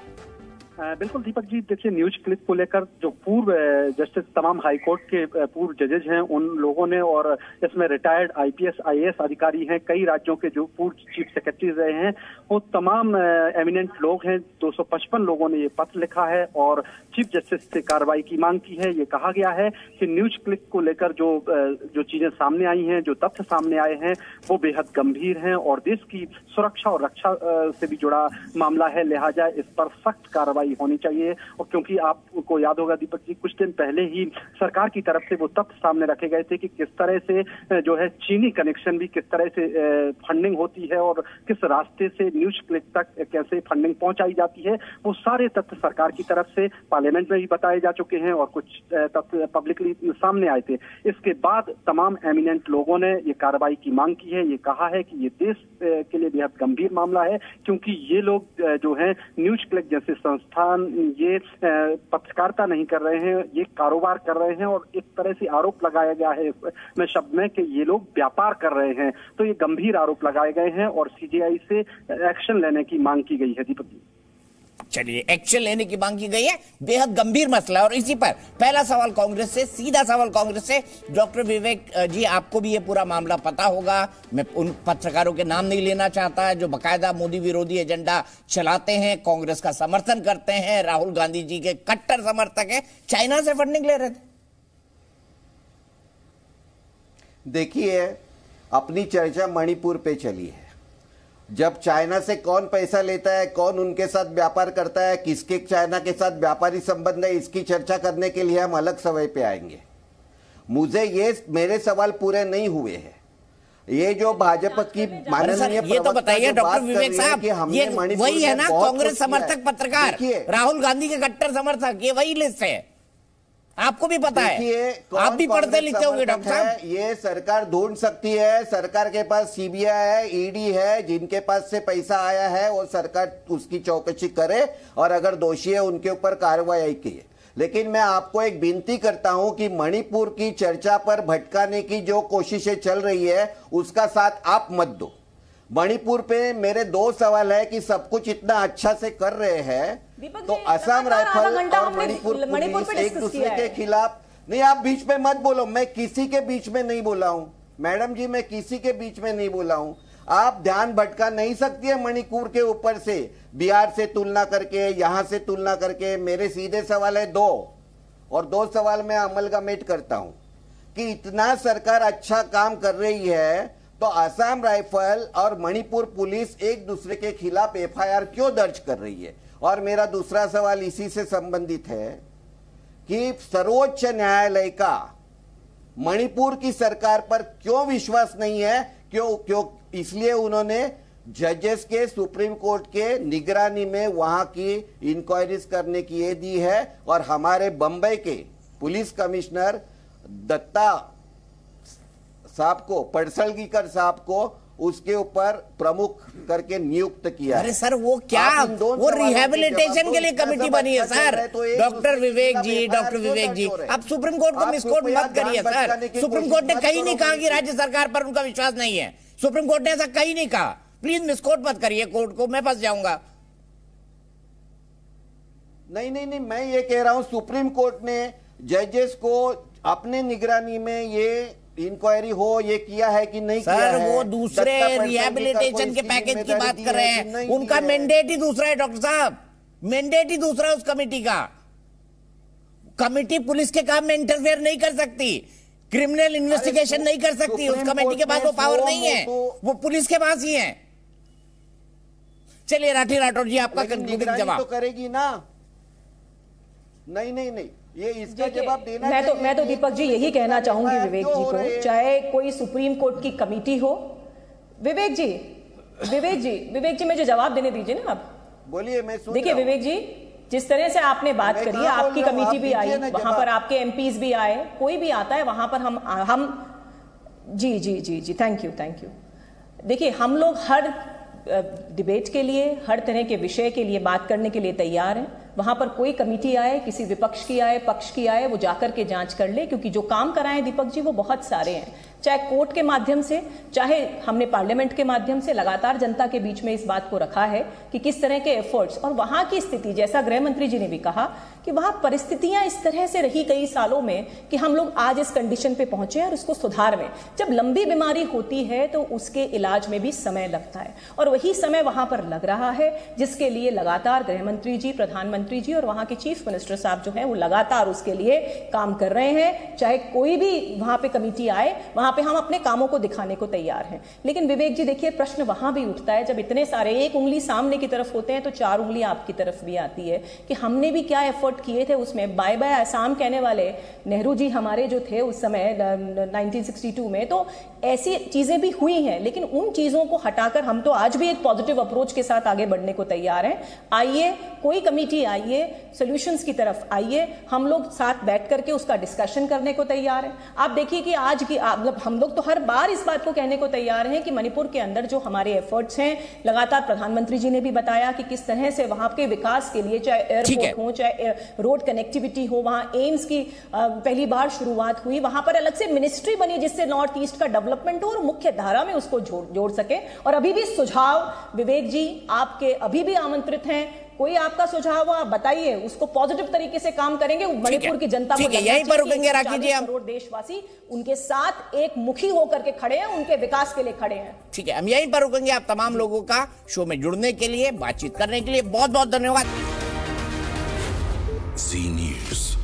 S13: बिल्कुल दीपक जी, देखिए न्यूज क्लिक को लेकर जो पूर्व जस्टिस तमाम हाईकोर्ट के पूर्व जजेज हैं उन लोगों ने, और इसमें रिटायर्ड आईपीएस आईएएस अधिकारी हैं, कई राज्यों के जो पूर्व चीफ सेक्रेटरी रहे हैं, वो तमाम एमिनेंट लोग हैं। 255 लोगों ने ये पत्र लिखा है और चीफ जस्टिस से कार्रवाई की मांग की है। ये कहा गया है कि न्यूज क्लिक को लेकर जो चीजें सामने आई हैं, जो तथ्य सामने आए हैं, वो बेहद गंभीर हैं और देश की सुरक्षा और रक्षा से भी जुड़ा मामला है, लिहाजा इस पर सख्त कार्रवाई होनी चाहिए। और क्योंकि आपको याद होगा दीपक जी, कुछ दिन पहले ही सरकार की तरफ से वो तथ्य सामने रखे गए थे कि किस तरह से जो है चीनी कनेक्शन भी किस तरह से फंडिंग होती है और किस रास्ते से न्यूज क्लिक तक कैसे फंडिंग पहुंचाई जाती है। वो सारे तथ्य सरकार की तरफ से पार्लियामेंट में भी बताए जा चुके हैं और कुछ तथ्य पब्लिकली सामने आए थे। इसके बाद तमाम एमिनेंट लोगों ने ये कार्रवाई की मांग की है। ये कहा है कि ये देश के लिए बेहद गंभीर मामला है, क्योंकि ये लोग जो है न्यूज क्लिक जैसे संस्था प्रतिष्ठान ये पत्रकारिता नहीं कर रहे हैं, ये कारोबार कर रहे हैं और एक तरह से आरोप लगाया गया है मैं शब्द में कि ये लोग व्यापार कर रहे हैं। तो ये गंभीर आरोप लगाए गए हैं और सीजेआई से एक्शन लेने की मांग की गई है। दीपक जी,
S1: चलिए, एक्शन लेने की मांग की गई है, बेहद गंभीर मसला है। और इसी पर पहला सवाल कांग्रेस से, सीधा सवाल कांग्रेस से। डॉक्टर विवेक जी, आपको भी ये पूरा मामला पता होगा, मैं उन पत्रकारों के नाम नहीं लेना चाहता जो बकायदा मोदी विरोधी एजेंडा चलाते हैं, कांग्रेस का समर्थन करते हैं, राहुल गांधी जी के कट्टर समर्थक हैं, चाइना से फंडिंग ले रहे थे।
S9: देखिए, अपनी चर्चा मणिपुर पे चली है। जब चाइना से कौन पैसा लेता है, कौन उनके साथ व्यापार करता है, किसके चाइना के साथ व्यापारी संबंध है, इसकी चर्चा करने के लिए हम अलग समय पे आएंगे। मुझे ये मेरे सवाल पूरे नहीं हुए हैं। ये जो भाजपा की माननीय
S1: ये तो बताइए डॉक्टर विवेक साहब, ये वही है ना कांग्रेस समर्थक पत्रकार, राहुल गांधी के कट्टर समर्थक, ये वही लिस्ट है, आपको भी पता है, आप भी पढ़ते लिखते होंगे डॉक्टर साहब।
S9: ये सरकार ढूंढ सकती है, सरकार के पास सीबीआई है, ईडी है, जिनके पास से पैसा आया है वो सरकार उसकी चौकसी करे और अगर दोषी है उनके ऊपर कार्रवाई की। लेकिन मैं आपको एक विनती करता हूं कि मणिपुर की चर्चा पर भटकाने की जो कोशिशें चल रही है उसका साथ आप मत दो। मणिपुर पे मेरे दो सवाल है कि सब कुछ इतना अच्छा से कर रहे हैं तो असम राइफल और मणिपुर पुलिस एक दूसरे के खिलाफ नहीं। आप बीच में मत बोलो, मैं किसी के बीच में नहीं बोला हूं मैडम जी, मैं किसी के बीच में नहीं बोला हूं। आप ध्यान भटका नहीं सकती है मणिपुर के ऊपर से, बिहार से तुलना करके, यहां से तुलना करके। मेरे सीधे सवाल है दो, और दो सवाल मैं अमलगमेट करता हूं कि इतना सरकार अच्छा काम कर रही है तो असम राइफल और मणिपुर पुलिस एक दूसरे के खिलाफ एफआईआर क्यों दर्ज कर रही है। और मेरा दूसरा सवाल इसी से संबंधित है कि सर्वोच्च न्यायालय का मणिपुर की सरकार पर क्यों विश्वास नहीं है, क्यों इसलिए उन्होंने जजेस के सुप्रीम कोर्ट के निगरानी में वहां की इंक्वायरीज करने की ये दी है और हमारे बंबई के पुलिस कमिश्नर दत्ता साहब को, पड़सलगीकर साहब को उसके ऊपर प्रमुख करके नियुक्त किया।
S1: अरे सर वो क्या, वो रिहेबिलिटेशन के लिए कमेटी बनी है सर। डॉक्टर विवेक जी, डॉक्टर विवेक जी, अब सुप्रीम कोर्ट को मिसकोट मत करिए सर। सुप्रीम कोर्ट ने कहीं नहीं कहा कि राज्य सरकार पर उनका विश्वास नहीं है, सुप्रीम कोर्ट ने ऐसा कहीं नहीं कहा। प्लीज मिसकोट मत करिए कोर्ट को, मैं फंस जाऊंगा।
S9: नहीं नहीं नहीं, मैं ये कह रहा हूं सुप्रीम कोर्ट ने जजेस को अपने निगरानी में ये इंक्वायरी हो ये किया है कि नहीं किया है।
S1: वो दूसरे रिहेबिलिटेशन के पैकेज की बात कर रहे हैं, उनका मैंडेट ही दूसरा है डॉक्टर साहब, मैंडेट ही दूसरा है उस कमेटी का। कमेटी पुलिस के काम में इंटरफेयर नहीं कर सकती, क्रिमिनल इन्वेस्टिगेशन नहीं कर सकती, उस कमेटी के पास वो पावर नहीं है, वो पुलिस के पास ही है। चलिए राठी राठौर जी, आपका कंक्लूडिंग जवाब।
S9: तो करेगी ना? नहीं नहीं नहीं, ये इसका जवाब देना।
S10: मैं तो दीपक जी यही कहना चाहूंगी विवेक जी को, चाहे कोई सुप्रीम कोर्ट की कमेटी हो। विवेक जी मुझे जवाब देने दीजिए ना आप।
S9: बोलिए, मैं सुन।
S10: देखिए विवेक जी, जिस तरह से आपने बात करी है, आपकी कमेटी भी आई, वहां पर आपके एमपीज भी आए, कोई भी आता है वहां पर हम जी थैंक यू। देखिए, हम लोग हर डिबेट के लिए, हर तरह के विषय के लिए बात करने के लिए तैयार हैं। वहां पर कोई कमेटी आए, किसी विपक्ष की आए, पक्ष की आए, वो जाकर के जांच कर ले, क्योंकि जो काम कराए दीपक जी वो बहुत सारे हैं, चाहे कोर्ट के माध्यम से, चाहे हमने पार्लियामेंट के माध्यम से लगातार जनता के बीच में इस बात को रखा है कि किस तरह के एफर्ट्स और वहां की स्थिति, जैसा गृह मंत्री जी ने भी कहा कि वहां परिस्थितियां इस तरह से रही कई सालों में कि हम लोग आज इस कंडीशन पे पहुंचे और उसको सुधार में। जब लंबी बीमारी होती है तो उसके इलाज में भी समय लगता है और वही समय वहां पर लग रहा है, जिसके लिए लगातार गृह मंत्री जी, प्रधानमंत्री जी और वहां के चीफ मिनिस्टर साहब जो है वो लगातार उसके लिए काम कर रहे हैं। चाहे कोई भी वहां पे कमेटी आए, वहां पे हम अपने कामों को दिखाने को तैयार हैं। लेकिन विवेक जी देखिए, प्रश्न वहां भी उठता है, जब इतने सारे एक उंगली सामने की तरफ होते हैं तो चार उंगली आपकी तरफ भी आती है कि हमने भी क्या एफर्ट किए थे उसमें। बाय बाय आसाम कहने वाले नेहरू जी हमारे जो थे उस समय 1962 में, तो ऐसी चीजें भी हुई हैं, लेकिन उन चीजों को हटाकर हम तो आज भी एक पॉजिटिव अप्रोच के साथ आगे बढ़ने को तैयार हैं। आइए, कोई कमेटी आइए, सॉल्यूशंस की तरफ आइए, हम लोग साथ बैठ करके उसका डिस्कशन करने को तैयार हैं। आप देखिए कि आज की मतलब हम लोग तो हर बार इस बात को कहने को तैयार हैं कि मणिपुर के अंदर जो हमारे एफर्ट्स हैं, लगातार प्रधानमंत्री जी ने भी बताया कि किस तरह से वहां के विकास के लिए, चाहे एयरपोर्ट हो, चाहे रोड कनेक्टिविटी हो, वहां एम्स की पहली बार शुरुआत हुई, वहां पर अलग से मिनिस्ट्री बनी जिससे नॉर्थ ईस्ट का डेवलपमेंट हो और मुख्य धारा में उसको जोड़ सके। और अभी भी सुझाव विवेक जी आपके अभी भी आमंत्रित हैं, कोई आपका सुझाव आप बताइए, उसको पॉजिटिव तरीके से काम करेंगे। मणिपुर की जनता को
S1: यहीं पर रुकेंगे राखी जी, हम
S10: करोड़ देशवासी उनके साथ एक मुखी होकर के खड़े हैं, उनके विकास के लिए खड़े हैं।
S1: ठीक है, हम यहीं पर रुकेंगे। आप तमाम लोगों का शो में जुड़ने के लिए, बातचीत करने के लिए बहुत बहुत धन्यवाद।
S14: जी न्यूज़।